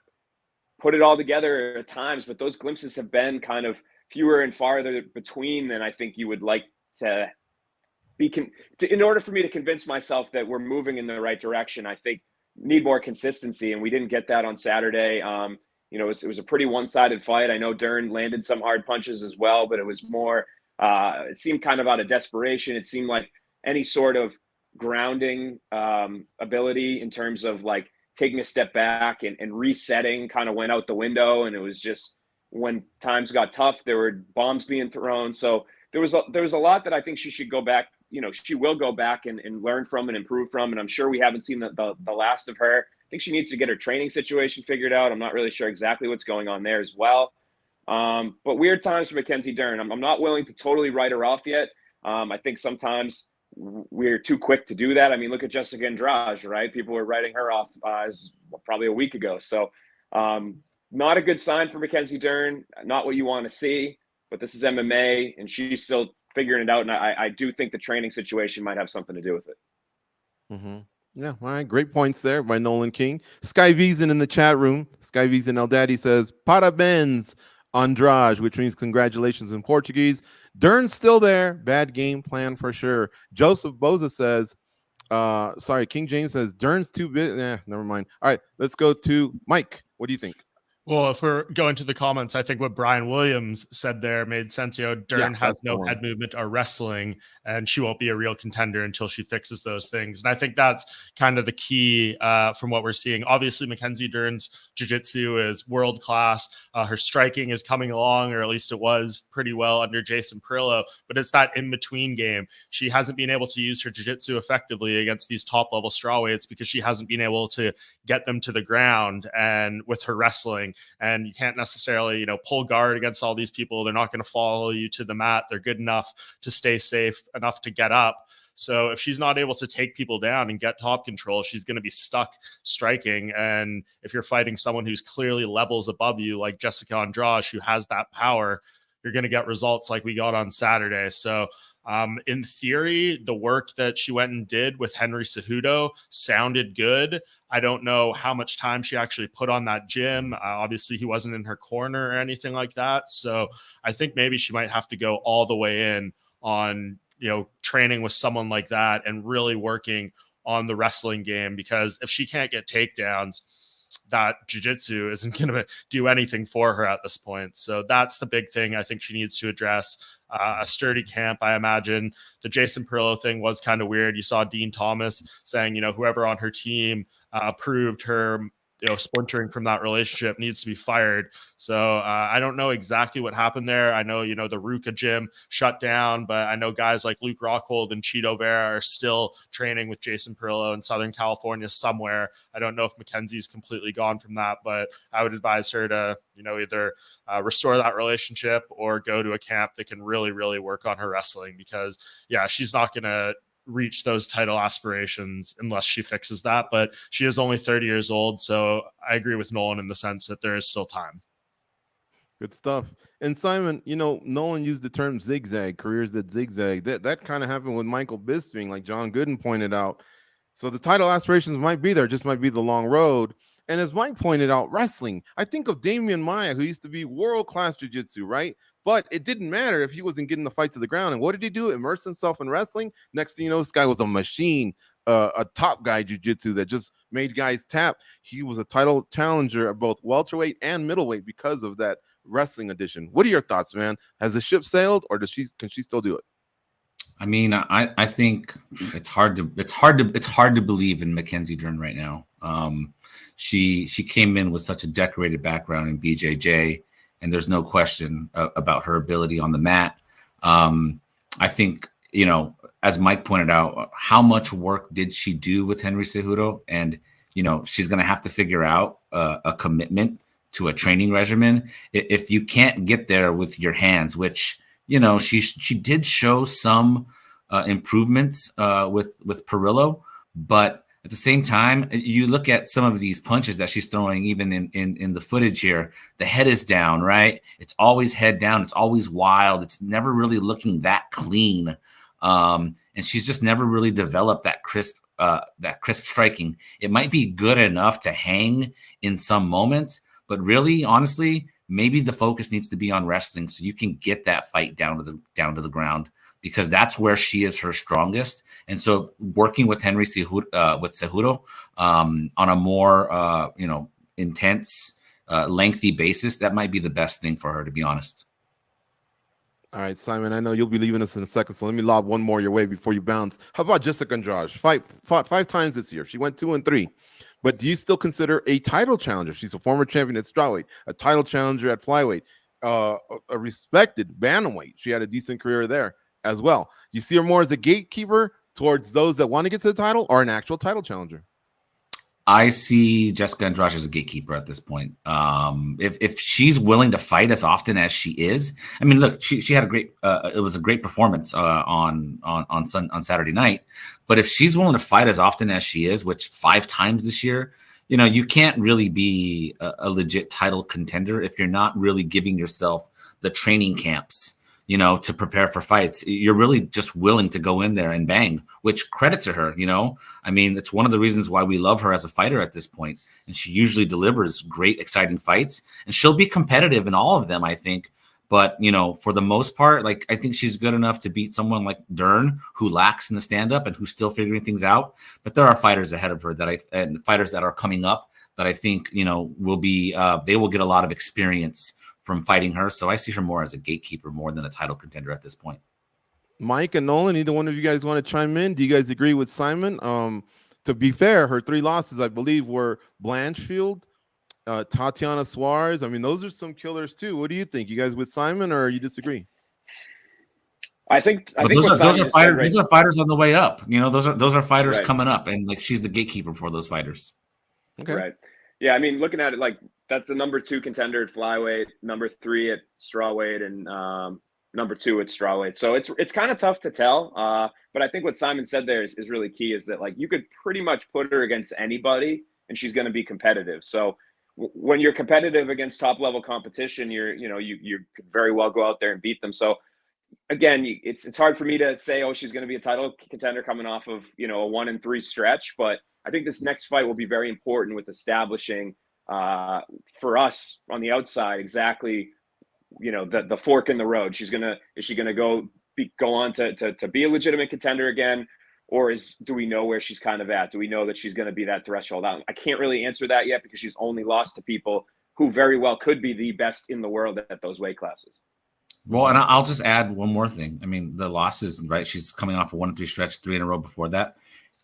D: put it all together at times. But those glimpses have been kind of fewer and farther between than I think you would like to be. In order for me to convince myself that we're moving in the right direction, I think need more consistency, and we didn't get that on Saturday. You know, it was a pretty one-sided fight. I know Dern landed some hard punches as well, but it was more. It seemed kind of out of desperation. It seemed like any sort of grounding ability in terms of like taking a step back and resetting kind of went out the window, and it was just. When times got tough, there were bombs being thrown. So there was a lot that I think she should go back. You know, she will go back and learn from and improve from. And I'm sure we haven't seen the last of her. I think she needs to get her training situation figured out. I'm not really sure exactly what's going on there as well. But weird times for Mackenzie Dern. I'm not willing to totally write her off yet. I think sometimes we're too quick to do that. I mean, look at Jessica Andrade, right? People were writing her off as probably a week ago. So, not a good sign for Mackenzie Dern, not what you want to see, but this is MMA and she's still figuring it out. And I do think the training situation might have something to do with it.
A: Mm-hmm. Yeah, all right. Great points there by Nolan King. Sky Vizen in the chat room. Sky Vizen El Daddy says, Parabéns, Andrade, which means congratulations in Portuguese. Dern's still there. Bad game plan for sure. Joseph Boza says, sorry, King James says, Dern's too big. Never mind. All right, let's go to Mike. What do you think?
B: Well, if we're going to the comments, I think what Brian Williams said there made sense. Dern has no head movement or wrestling, and she won't be a real contender until she fixes those things. And I think that's kind of the key from what we're seeing. Obviously, Mackenzie Dern's jiu-jitsu is world-class. Her striking is coming along, or at least it was pretty well under Jason Perillo, but it's that in-between game. She hasn't been able to use her jiu-jitsu effectively against these top-level strawweights because she hasn't been able to get them to the ground and with her wrestling. And you can't necessarily, pull guard against all these people. They're not going to follow you to the mat. They're good enough to stay safe enough to get up. So if she's not able to take people down and get top control, she's going to be stuck striking. And if you're fighting someone who's clearly levels above you, like Jessica Andrade, who has that power, you're going to get results like we got on Saturday. So in theory, the work that she went and did with Henry Cejudo sounded good. I don't know how much time she actually put on that gym. Obviously, he wasn't in her corner or anything like that. So I think maybe she might have to go all the way in on, training with someone like that and really working on the wrestling game, because if she can't get takedowns, that jiu-jitsu isn't going to do anything for her at this point. So that's the big thing I think she needs to address. A sturdy camp, I imagine. The Jason Perillo thing was kind of weird. You saw Dean Thomas saying, whoever on her team approved her, splintering from that relationship needs to be fired. So I don't know exactly what happened there. I know, the Ruka gym shut down, but I know guys like Luke Rockhold and Cheeto Vera are still training with Jason Perillo in Southern California somewhere. I don't know if Mackenzie's completely gone from that, but I would advise her to, either restore that relationship or go to a camp that can really, really work on her wrestling, because she's not going to reach those title aspirations unless she fixes that. But she is only 30 years old, so I agree with Nolan in the sense that there is still time.
A: Good stuff. And Simon, Nolan used the term zigzag, careers that zigzag. That kind of happened with Michael Bisping, like John Gooden pointed out. So the title aspirations might be there, just might be the long road. And as Mike pointed out, wrestling, I think of Damian Maia, who used to be world-class jiu-jitsu, right? But it didn't matter if he wasn't getting the fight to the ground. And what did he do? Immerse himself in wrestling. Next thing you know, this guy was a machine, a top guy jiu-jitsu that just made guys tap. He was a title challenger at both welterweight and middleweight because of that wrestling edition. What are your thoughts, man? Has the ship sailed, or can she still do it?
C: I mean, I think it's hard to believe in Mackenzie Dern right now. She came in with such a decorated background in BJJ, and there's no question about her ability on the mat. I think, as Mike pointed out, how much work did she do with Henry Cejudo? And, she's going to have to figure out a commitment to a training regimen. If you can't get there with your hands, which, she did show some improvements with Perillo, but at the same time, you look at some of these punches that she's throwing, even in the footage here, the head is down, right? It's always head down. It's always wild. It's never really looking that clean. And she's just never really developed that crisp striking. It might be good enough to hang in some moments, but really, honestly, maybe the focus needs to be on wrestling so you can get that fight down to the ground, because that's where she is her strongest. And so working with Henry Cejudo on a more intense, lengthy basis, that might be the best thing for her, to be honest.
A: All right, Simon, I know you'll be leaving us in a second, so let me lob one more your way before you bounce. How about Jessica Andrade? Fought 5 times this year. She went 2-3. But do you still consider a title challenger? She's a former champion at strawweight, a title challenger at flyweight, a respected bantamweight. She had a decent career there as well. Do you see her more as a gatekeeper towards those that want to get to the title, or an actual title challenger?
C: I see Jessica Andrade as a gatekeeper at this point. If she's willing to fight as often as she is, I mean, look, she had a great. It was a great performance on Saturday night. But if she's willing to fight as often as she is, which 5 times this year, you can't really be a legit title contender if you're not really giving yourself the training camps, to prepare for fights. You're really just willing to go in there and bang, which credit to her, I mean, it's one of the reasons why we love her as a fighter at this point. And she usually delivers great, exciting fights, and she'll be competitive in all of them, I think. But, for the most part, like, I think she's good enough to beat someone like Dern, who lacks in the stand-up and who's still figuring things out. But there are fighters ahead of her and fighters that are coming up that I think, will be, they will get a lot of experience from fighting her. So I see her more as a gatekeeper more than a title contender at this point. Mike
A: and Nolan, either one of you guys want to chime in? Do you guys agree with Simon? To be fair, her 3 losses, I believe, were Blanchfield, Tatiana Suarez. I mean, those are some killers too. What do you think? You guys with Simon, or you disagree?
D: I think
C: those are fighters on the way up. Those are fighters coming up, and like she's the gatekeeper for those fighters.
D: Okay. Right. Yeah, I mean, looking at it, like that's the number 2 contender at flyweight, number 3 at strawweight, and number 2 at strawweight. So it's kind of tough to tell. But I think what Simon said there is really key, is that like you could pretty much put her against anybody and she's going to be competitive. So when you're competitive against top level competition, you could very well go out there and beat them. So again, it's hard for me to say, oh, she's going to be a title contender coming off of, a 1-3 stretch. But I think this next fight will be very important with establishing for us on the outside exactly, the fork in the road. Is she gonna go on to be a legitimate contender again, or do we know where she's kind of at? Do we know that she's going to be that threshold out? I can't really answer that yet because she's only lost to people who very well could be the best in the world at those weight classes.
C: Well, and I'll just add one more thing. I mean, the losses, right? She's coming off a 1-3 stretch, 3 in a row before that.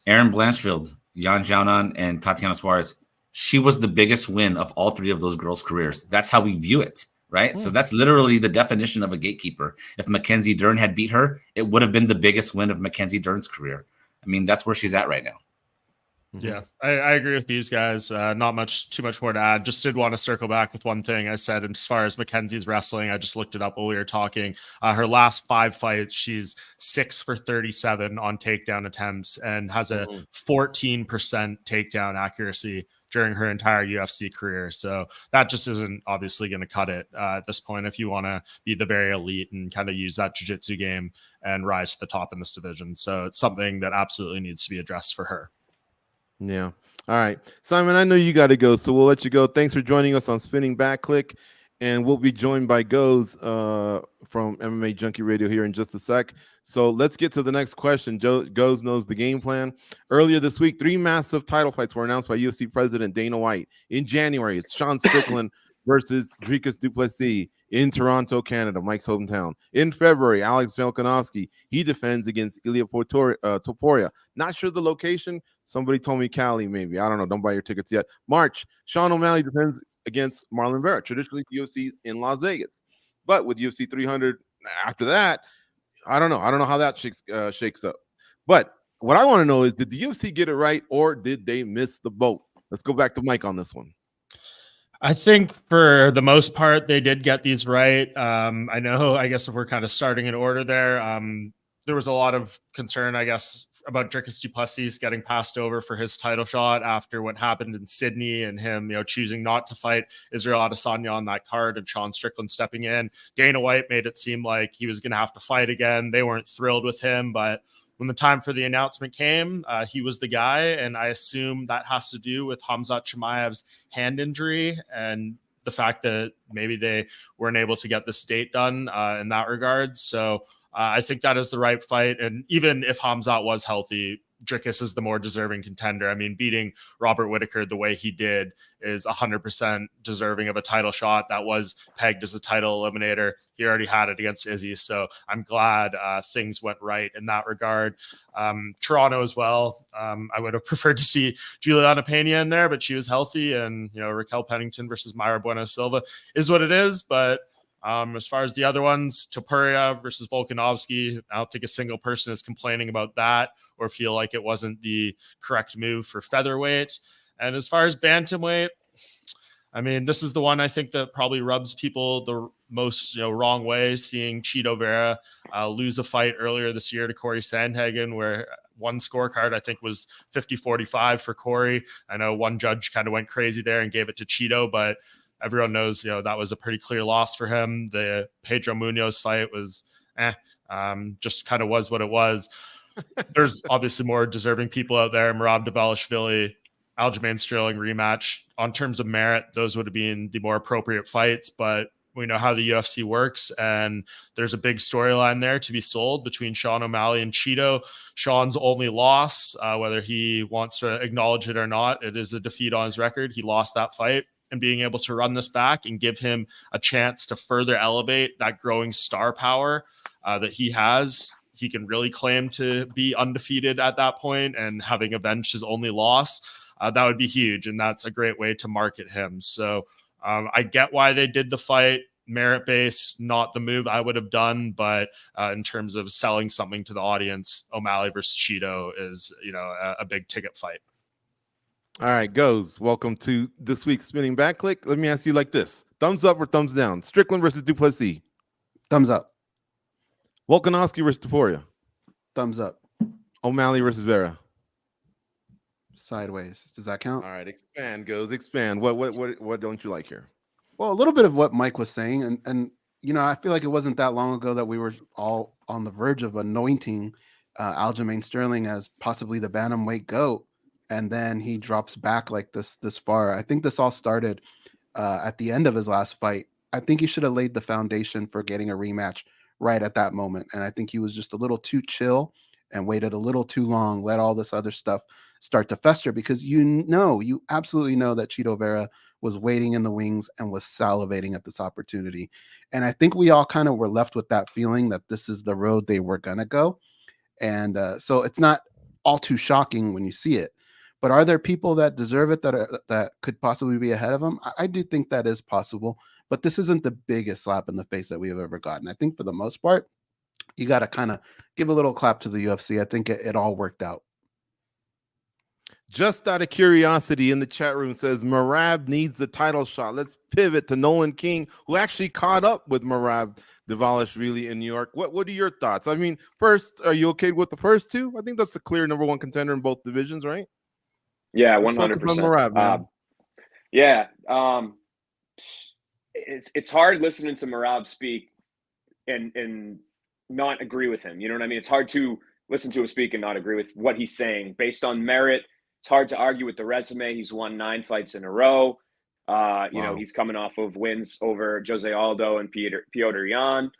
C: Erin Blanchfield, Yan Xiaonan, and Tatiana Suarez. She was the biggest win of all 3 of those girls' careers. That's how we view it, right? So that's literally the definition of a gatekeeper. If Mackenzie Dern had beat her, it would have been the biggest win of Mackenzie Dern's career. I mean, that's where she's at right now.
B: Yeah, I agree with these guys. Not too much more to add. Just did want to circle back with one thing I said. As far as Mackenzie's wrestling, I just looked it up while we were talking. Her last 5 fights, she's 6 for 37 on takedown attempts and has a 14% takedown accuracy during her entire UFC career. So that just isn't obviously going to cut it at this point if you want to be the very elite and kind of use that jiu-jitsu game and rise to the top in this division. So it's something that absolutely needs to be addressed for her.
A: Yeah. All right. Simon, I know you got to go, so we'll let you go. Thanks for joining us on Spinning Back Clique. And we'll be joined by Goes from MMA Junkie Radio here in just a sec. So let's get to the next question. Goes knows the game plan. Earlier this week, 3 massive title fights were announced by UFC President Dana White. In January, it's Sean Strickland versus Dricus du Plessis in Toronto, Canada, Mike's hometown. In February, Alex Volkanovski, he defends against Ilia Topuria. Not sure the location. Somebody told me Cali, maybe. I don't know. Don't buy your tickets yet. March, Sean O'Malley defends against Marlon Vera. Traditionally, UFC's in Las Vegas. But with UFC 300 after that, I don't know. I don't know how that shakes up. But what I want to know is, did the UFC get it right or did they miss the boat? Let's go back to Mike on this one.
B: I think for the most part, they did get these right. I guess if we're kind of starting in order there was a lot of concern, I guess, about Dricus du Plessis getting passed over for his title shot after what happened in Sydney and him, choosing not to fight Israel Adesanya on that card and Sean Strickland stepping in. Dana White made it seem like he was going to have to fight again. They weren't thrilled with him, but when the time for the announcement came, he was the guy, and I assume that has to do with Khamzat Chimaev's hand injury and the fact that maybe they weren't able to get this date done in that regard. So I think that is the right fight. And even if Khamzat was healthy, Dricus is the more deserving contender. I mean, beating Robert Whittaker the way he did is 100% deserving of a title shot. That was pegged as a title eliminator. He already had it against Izzy. So I'm glad things went right in that regard. Toronto as well. I would have preferred to see Juliana Pena in there, but she was healthy. And, Raquel Pennington versus Mayra Bueno Silva is what it is. But as far as the other ones, Topuria versus Volkanovski, I don't think a single person is complaining about that or feel like it wasn't the correct move for featherweight. And as far as bantamweight, I mean, this is the one I think that probably rubs people the most wrong way, seeing Chito Vera lose a fight earlier this year to Corey Sandhagen, where one scorecard I think was 50-45 for Corey. I know one judge kind of went crazy there and gave it to Chito, but everyone knows, that was a pretty clear loss for him. The Pedro Munoz fight was just kind of was what it was. There's obviously more deserving people out there. Merab Dvalishvili, Aljamain Sterling rematch. On terms of merit, those would have been the more appropriate fights. But we know how the UFC works, and there's a big storyline there to be sold between Sean O'Malley and Cheeto. Sean's only loss, whether he wants to acknowledge it or not, it is a defeat on his record. He lost that fight, and being able to run this back and give him a chance to further elevate that growing star power that he has. He can really claim to be undefeated at that point, and having avenged his only loss, that would be huge. And that's a great way to market him. So I get why they did the fight. Merit based, not the move I would have done, but in terms of selling something to the audience, O'Malley versus Cheeto is, a big ticket fight.
A: All right, goes. Welcome to this week's Spinning Back Clique. Let me ask you like this: thumbs up or thumbs down? Strickland versus Duplessis.
F: Thumbs up.
A: Volkanovski versus Taporia.
F: Thumbs up.
A: O'Malley versus Vera.
F: Sideways. Does that count?
A: All right, expand, goes. Expand. What don't you like here?
F: Well, a little bit of what Mike was saying, and I feel like it wasn't that long ago that we were all on the verge of anointing Aljamain Sterling as possibly the bantamweight GOAT, and then he drops back like this far. I think this all started at the end of his last fight. I think he should have laid the foundation for getting a rematch right at that moment, and I think he was just a little too chill and waited a little too long, let all this other stuff start to fester, because you absolutely know that Cheeto Vera was waiting in the wings and was salivating at this opportunity. And I think we all kind of were left with that feeling that this is the road they were going to go. And so it's not all too shocking when you see it. But are there people that deserve it that could possibly be ahead of him? I do think that is possible. But this isn't the biggest slap in the face that we have ever gotten. I think for the most part, you got to kind of give a little clap to the UFC. I think it all worked out.
A: Just out of curiosity, in the chat room says Merab needs the title shot. Let's pivot to Nolan King, who actually caught up with Merab Dvalishvili in New York. What are your thoughts? I mean, first, are you okay with the first two? I think that's a clear number one contender in both divisions, right?
D: Yeah, 100%.
A: Merab, man.
D: It's hard listening to Merab speak and not agree with him. You know what I mean? It's hard to listen to him speak and not agree with what he's saying based on merit. It's hard to argue with the resume. He's won 9 fights in a row. He's coming off of wins over Jose Aldo and Piotr Jan.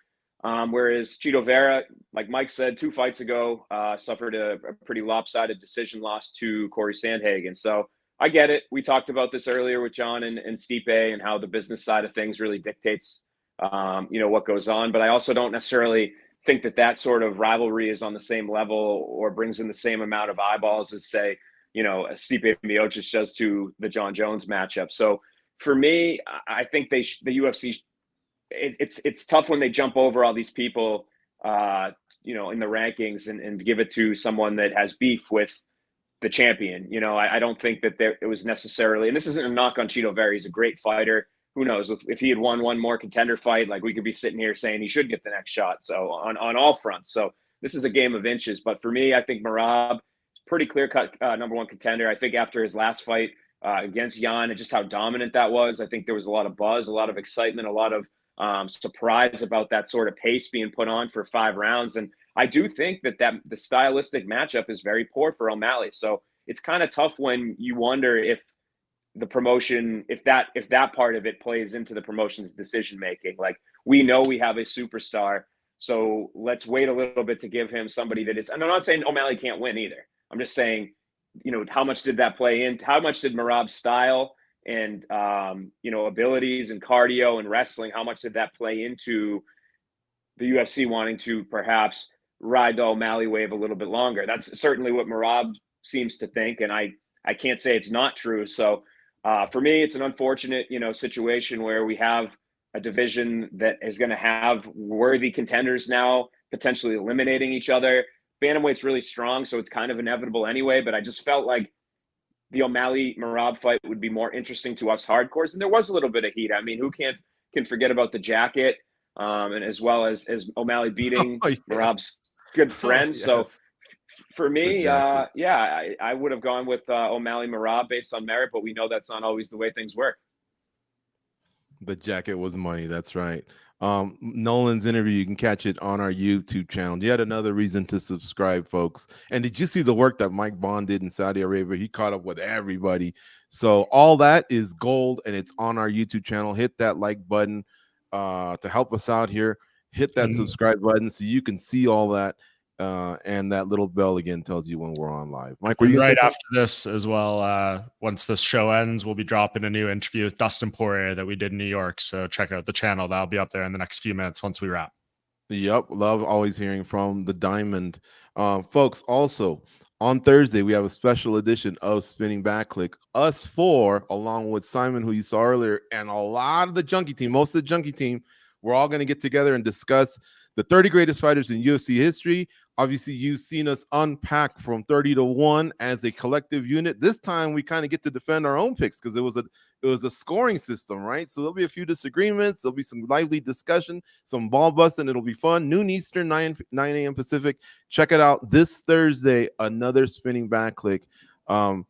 D: Whereas Cheeto Vera, like Mike said, 2 fights ago, suffered a pretty lopsided decision loss to Corey Sandhagen. So I get it. We talked about this earlier with John and Stipe, and how the business side of things really dictates, what goes on. But I also don't necessarily think that sort of rivalry is on the same level or brings in the same amount of eyeballs as, say, Stipe Miocic does to the John Jones matchup. So for me, I think the UFC, it's tough when they jump over all these people, in the rankings and give it to someone that has beef with the champion. I don't think that it was necessarily, and this isn't a knock on Cheeto Vera. He's a great fighter. Who knows if he had won one more contender fight, like we could be sitting here saying he should get the next shot. So on all fronts. So this is a game of inches. But for me, I think Merab, pretty clear-cut number one contender. I think after his last fight against Jan and just how dominant that was, I think there was a lot of buzz, a lot of excitement, a lot of surprise about that sort of pace being put on for 5 rounds. And I do think that the stylistic matchup is very poor for O'Malley. So it's kind of tough when you wonder if the promotion, if that part of it plays into the promotion's decision-making. Like, we know we have a superstar, so let's wait a little bit to give him somebody that is, and I'm not saying O'Malley can't win either. I'm just saying, how much did that play in? How much did Merab's style and, abilities and cardio and wrestling, how much did that play into the UFC wanting to perhaps ride the O'Malley wave a little bit longer? That's certainly what Merab seems to think, and I can't say it's not true. So for me, it's an unfortunate, situation where we have a division that is going to have worthy contenders now, potentially eliminating each other. Bantamweight's really strong, so it's kind of inevitable anyway, but I just felt like the O'Malley-Merab fight would be more interesting to us hardcores, and there was a little bit of heat. I mean, who can forget about the jacket, and as well as O'Malley beating Merab's good friend.
A: Yes.
D: So for me, I would have gone with O'Malley-Merab based on merit, but we know that's not always the way things work.
A: The jacket was money. That's right. Nolan's interview, you can catch it on our YouTube channel. Yet another reason to subscribe, folks. And did you see the work that Mike Bond did in Saudi Arabia? He caught up with everybody. So all that is gold, and it's on our YouTube channel. Hit that like button. to help us out here. Hit that subscribe button so you can see all that. And that little bell again tells you when we're on live. Mike,
B: and right after this as well, once this show ends, we'll be dropping a new interview with Dustin Poirier that we did in New York. So check out the channel. That'll be up there in the next few minutes once we wrap.
A: Yep. Love always hearing from the Diamond. Folks, also on Thursday, we have a special edition of Spinning Back Clique. Us four, along with Simon, who you saw earlier, and a lot of the Junkie team, most of the Junkie team, we're all going to get together and discuss the 30 greatest fighters in UFC history. Obviously, you've seen us unpack from 30 to 1 as a collective unit. This time, we kind of get to defend our own picks because it was a scoring system, right? So there'll be a few disagreements. There'll be some lively discussion, some ball busting. It'll be fun. Noon Eastern, 9 a.m. Pacific. Check it out this Thursday. Another Spinning Back Clique. All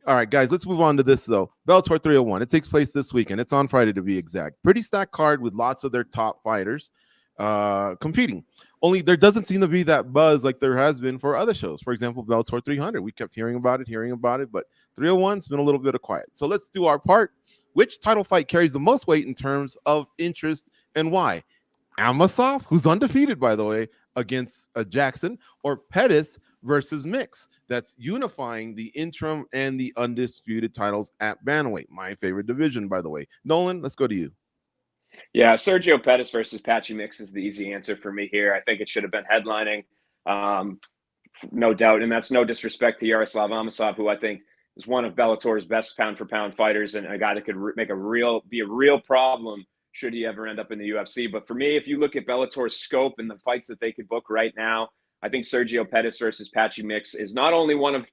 A: right, guys, let's move on to this, though. Bellator 301. It takes place this weekend. It's on Friday, to be exact. Pretty stacked card with lots of their top fighters competing. Only there doesn't seem to be that buzz like there has been for other shows. For example, Bellator 300. We kept hearing about it, but 301's been a little bit of quiet. So let's do our part. Which title fight carries the most weight in terms of interest and why? Amosov, who's undefeated, by the way, against Jackson, or Pettis versus Mix? That's unifying the interim and the undisputed titles at bantamweight. My favorite division, by the way. Nolan, let's go to you.
D: Yeah, Sergio Pettis versus Patchy Mix is the easy answer for me here. I think it should have been headlining, no doubt. And that's no disrespect to Yaroslav Amosov, who I think is one of Bellator's best pound-for-pound fighters and a guy that could be a real problem should he ever end up in the UFC. But for me, if you look at Bellator's scope and the fights that they could book right now, I think Sergio Pettis versus Patchy Mix is not only one of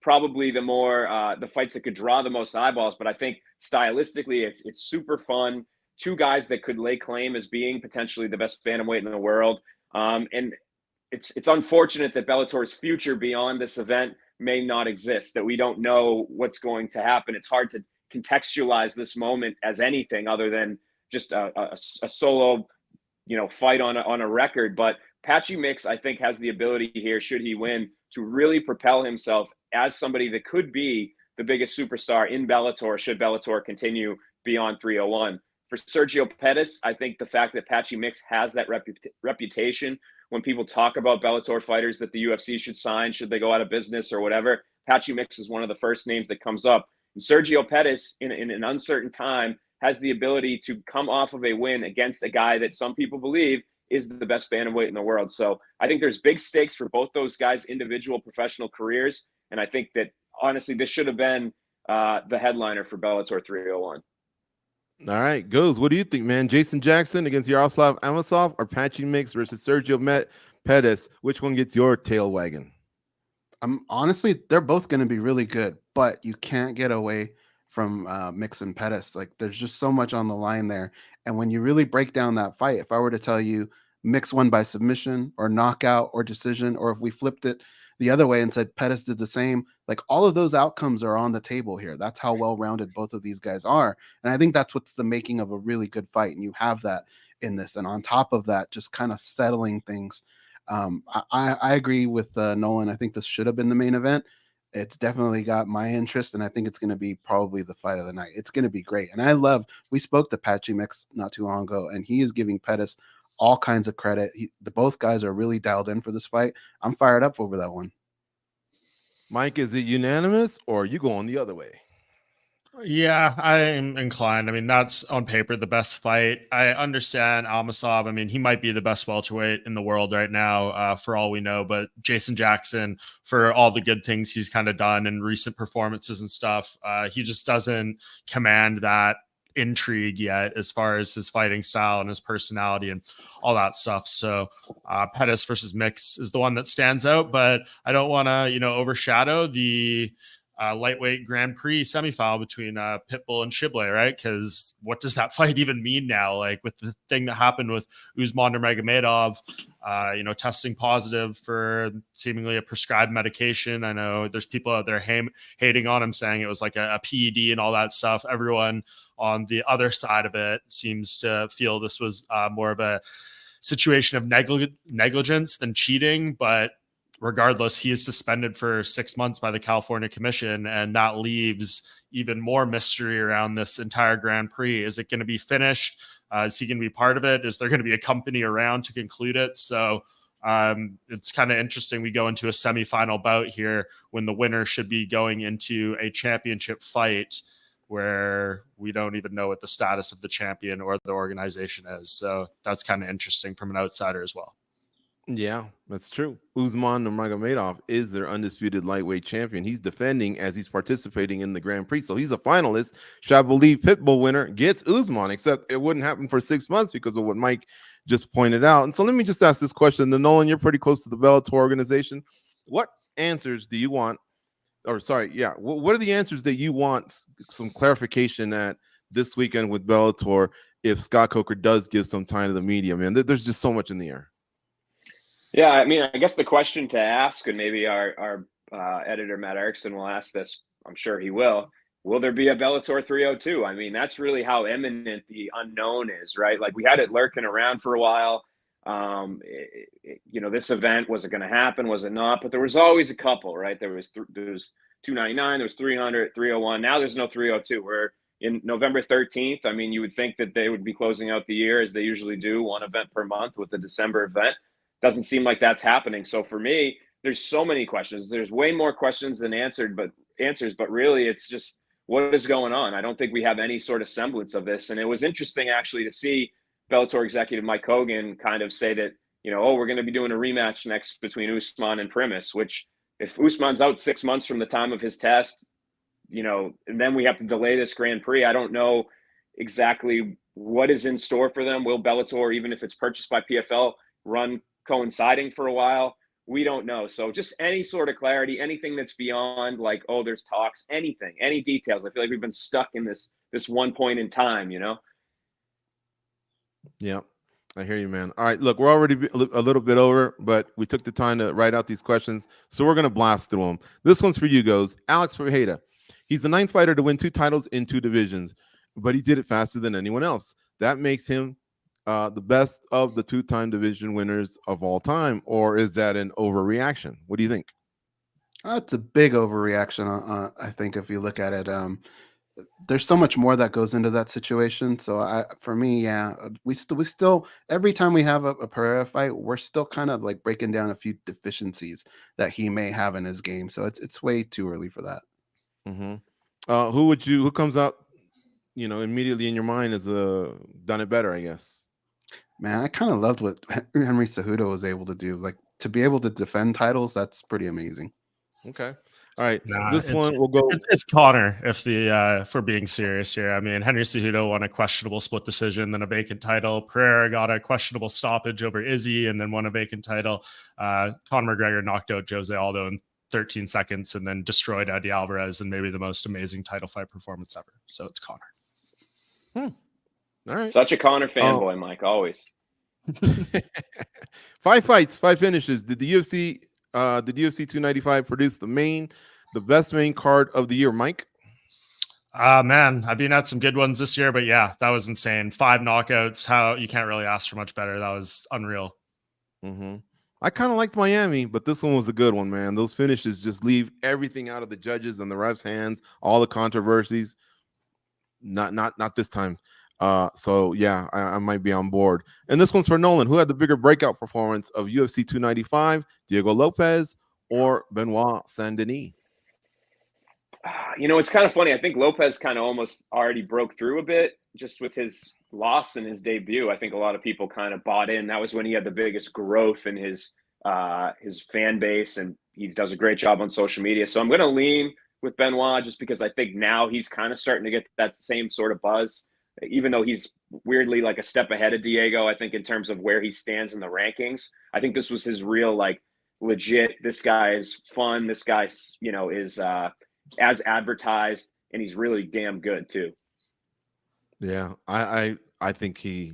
D: probably the fights that could draw the most eyeballs, but I think stylistically it's super fun. Two guys that could lay claim as being potentially the best bantamweight in the world. And it's unfortunate that Bellator's future beyond this event may not exist, that we don't know what's going to happen. It's hard to contextualize this moment as anything other than just a solo, fight on a record. But Patchy Mix, I think, has the ability here, should he win, to really propel himself as somebody that could be the biggest superstar in Bellator, should Bellator continue beyond 301. For Sergio Pettis, I think the fact that Patchy Mix has that reputation, when people talk about Bellator fighters that the UFC should sign, should they go out of business or whatever, Patchy Mix is one of the first names that comes up. And Sergio Pettis, in an uncertain time, has the ability to come off of a win against a guy that some people believe is the best bantamweight in the world. So I think there's big stakes for both those guys' individual professional careers. And I think that, honestly, this should have been the headliner for Bellator 301.
A: All right, Goes. What do you think, man? Jason Jackson against Yaroslav Amosov or Patchy Mix versus Sergio Pettis? Which one gets your tail wagging?
F: Honestly, they're both going to be really good, but you can't get away from Mix and Pettis. Like, there's just so much on the line there. And when you really break down that fight, if I were to tell you Mix won by submission or knockout or decision, or if we flipped it the other way and said Pettis did the same, like, all of those outcomes are on the table here. That's how well-rounded both of these guys are. And I think that's what's the making of a really good fight. And you have that in this. And on top of that, just kind of settling things. I agree with Nolan. I think this should have been the main event. It's definitely got my interest, and I think it's going to be probably the fight of the night. It's going to be great. And we spoke to Patchy Mix not too long ago, and he is giving Pettis all kinds of credit. Both guys are really dialed in for this fight. I'm fired up over that one.
A: Mike, is it unanimous or are you going the other way?
B: Yeah, I'm inclined. I mean, that's on paper the best fight. I understand Amosov. I mean, he might be the best welterweight in the world right now, for all we know. But Jason Jackson, for all the good things he's kind of done in recent performances and stuff, he just doesn't command that intrigue yet as far as his fighting style and his personality and all that stuff. So Pettis versus Mix is the one that stands out, but I don't want to, overshadow the lightweight Grand Prix semifinal between Pitbull and Shibley, right? Because what does that fight even mean now? Like, with the thing that happened with Usman Nurmagomedov, testing positive for seemingly a prescribed medication. I know there's people out there hating on him, saying it was like a PED and all that stuff. Everyone on the other side of it seems to feel this was more of a situation of negligence than cheating, but regardless, he is suspended for 6 months by the California Commission, and that leaves even more mystery around this entire Grand Prix. Is it going to be finished Is he going to be part of it? Is there going to be a company around to conclude it? So it's kind of interesting. We go into a semifinal bout here when the winner should be going into a championship fight where we don't even know what the status of the champion or the organization is. So that's kind of interesting from an outsider as well.
A: Yeah, that's true. Usman Nurmagomedov is their undisputed lightweight champion. He's defending as he's participating in the Grand Prix. So he's a finalist. Shabali Pitbull winner gets Usman, except it wouldn't happen for 6 months because of what Mike just pointed out. And so let me just ask this question to Nolan. You're pretty close to the Bellator organization. What answers do you want? Or sorry, yeah. What are the answers that you want some clarification at this weekend with Bellator if Scott Coker does give some time to the media? Man, there's just so much in the air.
D: Yeah, I mean, I guess the question to ask, and maybe our editor Matt Erickson will ask this, I'm sure he will there be a Bellator 302? I mean, that's really how imminent the unknown is, right? Like, we had it lurking around for a while. This event, was it going to happen? Was it not? But there was always a couple, right? There was 299, there was 300, 301. Now there's no 302. We're in November 13th. I mean, you would think that they would be closing out the year as they usually do, one event per month with the December event. Doesn't seem like that's happening. So for me, there's so many questions. There's way more questions than answers, but really it's just, what is going on? I don't think we have any sort of semblance of this. And it was interesting actually to see Bellator executive Mike Hogan kind of say that, we're going to be doing a rematch next between Usman and Primus, which if Usman's out 6 months from the time of his test, and then we have to delay this Grand Prix. I don't know exactly what is in store for them. Will Bellator, even if it's purchased by PFL, run coinciding for a while? We don't know. So just any sort of clarity, anything that's beyond like, oh, there's talks, anything, any details. I feel like we've been stuck in this one point in time,
A: Yeah, I hear you, man. All right, look, we're already a little bit over, but we took the time to write out these questions, so we're going to blast through them. This one's for you, goes Alex Pereira. He's the 9th fighter to win 2 titles in 2 divisions, but he did it faster than anyone else. That makes him the best of the 2-time division winners of all time, or is that an overreaction? What do you think?
F: It's a big overreaction. I think if you look at it, there's so much more that goes into that situation. So for me, yeah, we still every time we have a Pereira fight, we're still kind of like breaking down a few deficiencies that he may have in his game. So it's way too early for that.
A: Mm-hmm. Who comes out, immediately in your mind as done it better, I guess?
F: Man, I kind of loved what Henry Cejudo was able to do. Like, to be able to defend titles, that's pretty amazing.
A: Okay. All right. This one will go.
B: It's Connor, if we're being serious here. I mean, Henry Cejudo won a questionable split decision, then a vacant title. Pereira got a questionable stoppage over Izzy, and then won a vacant title. Conor McGregor knocked out Jose Aldo in 13 seconds, and then destroyed Eddie Alvarez in maybe the most amazing title fight performance ever. So it's Connor.
A: All right.
D: Such a Connor fanboy, Mike, always.
A: 5 fights, 5 finishes. Did the UFC 295 produce the best main card of the year, Mike?
B: Man, I've been at some good ones this year, but yeah, that was insane. 5 knockouts. How you can't really ask for much better. That was unreal.
A: Mm-hmm. I kind of liked Miami, but this one was a good one, man. Those finishes just leave everything out of the judges and the refs' hands. All the controversies. Not this time. So yeah, I might be on board. And this one's for Nolan. Who had the bigger breakout performance of UFC 295, Diego Lopez or Benoit Saint-Denis?
D: It's kind of funny. I think Lopez kind of almost already broke through a bit just with his loss in his debut. I think a lot of people kind of bought in. That was when he had the biggest growth in his fan base, and he does a great job on social media. So I'm going to lean with Benoit just because I think now he's kind of starting to get that same sort of buzz. Even though he's weirdly like a step ahead of Diego, I think in terms of where he stands in the rankings, I think this was his real, like, legit, this guy is fun. This guy, is as advertised, and he's really damn good too.
A: Yeah, I think it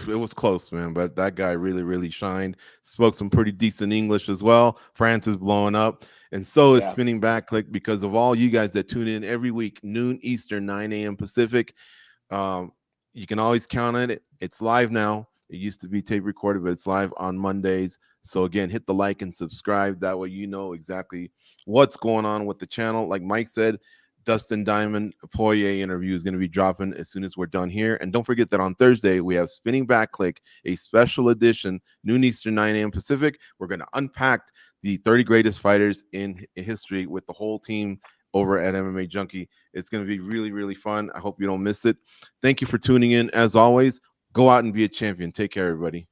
A: was close, man, but that guy really, really shined. Spoke some pretty decent English as well. France is blowing up, and so is Spinning Back Clique because of all you guys that tune in every week, noon Eastern, 9 a.m. Pacific. You can always count on it. It's live now. It used to be tape recorded, but it's live on Mondays. So again, hit the like and subscribe. That way you know exactly what's going on with the channel. Like Mike said, Dustin Diamond Poirier interview is going to be dropping as soon as we're done here. And don't forget that on Thursday, we have Spinning Back Clique, a special edition, noon Eastern, 9 a.m. Pacific. We're going to unpack the 30 greatest fighters in history with the whole team over at MMA Junkie. It's going to be really, really fun. I hope you don't miss it. Thank you for tuning in. As always, go out and be a champion. Take care, everybody.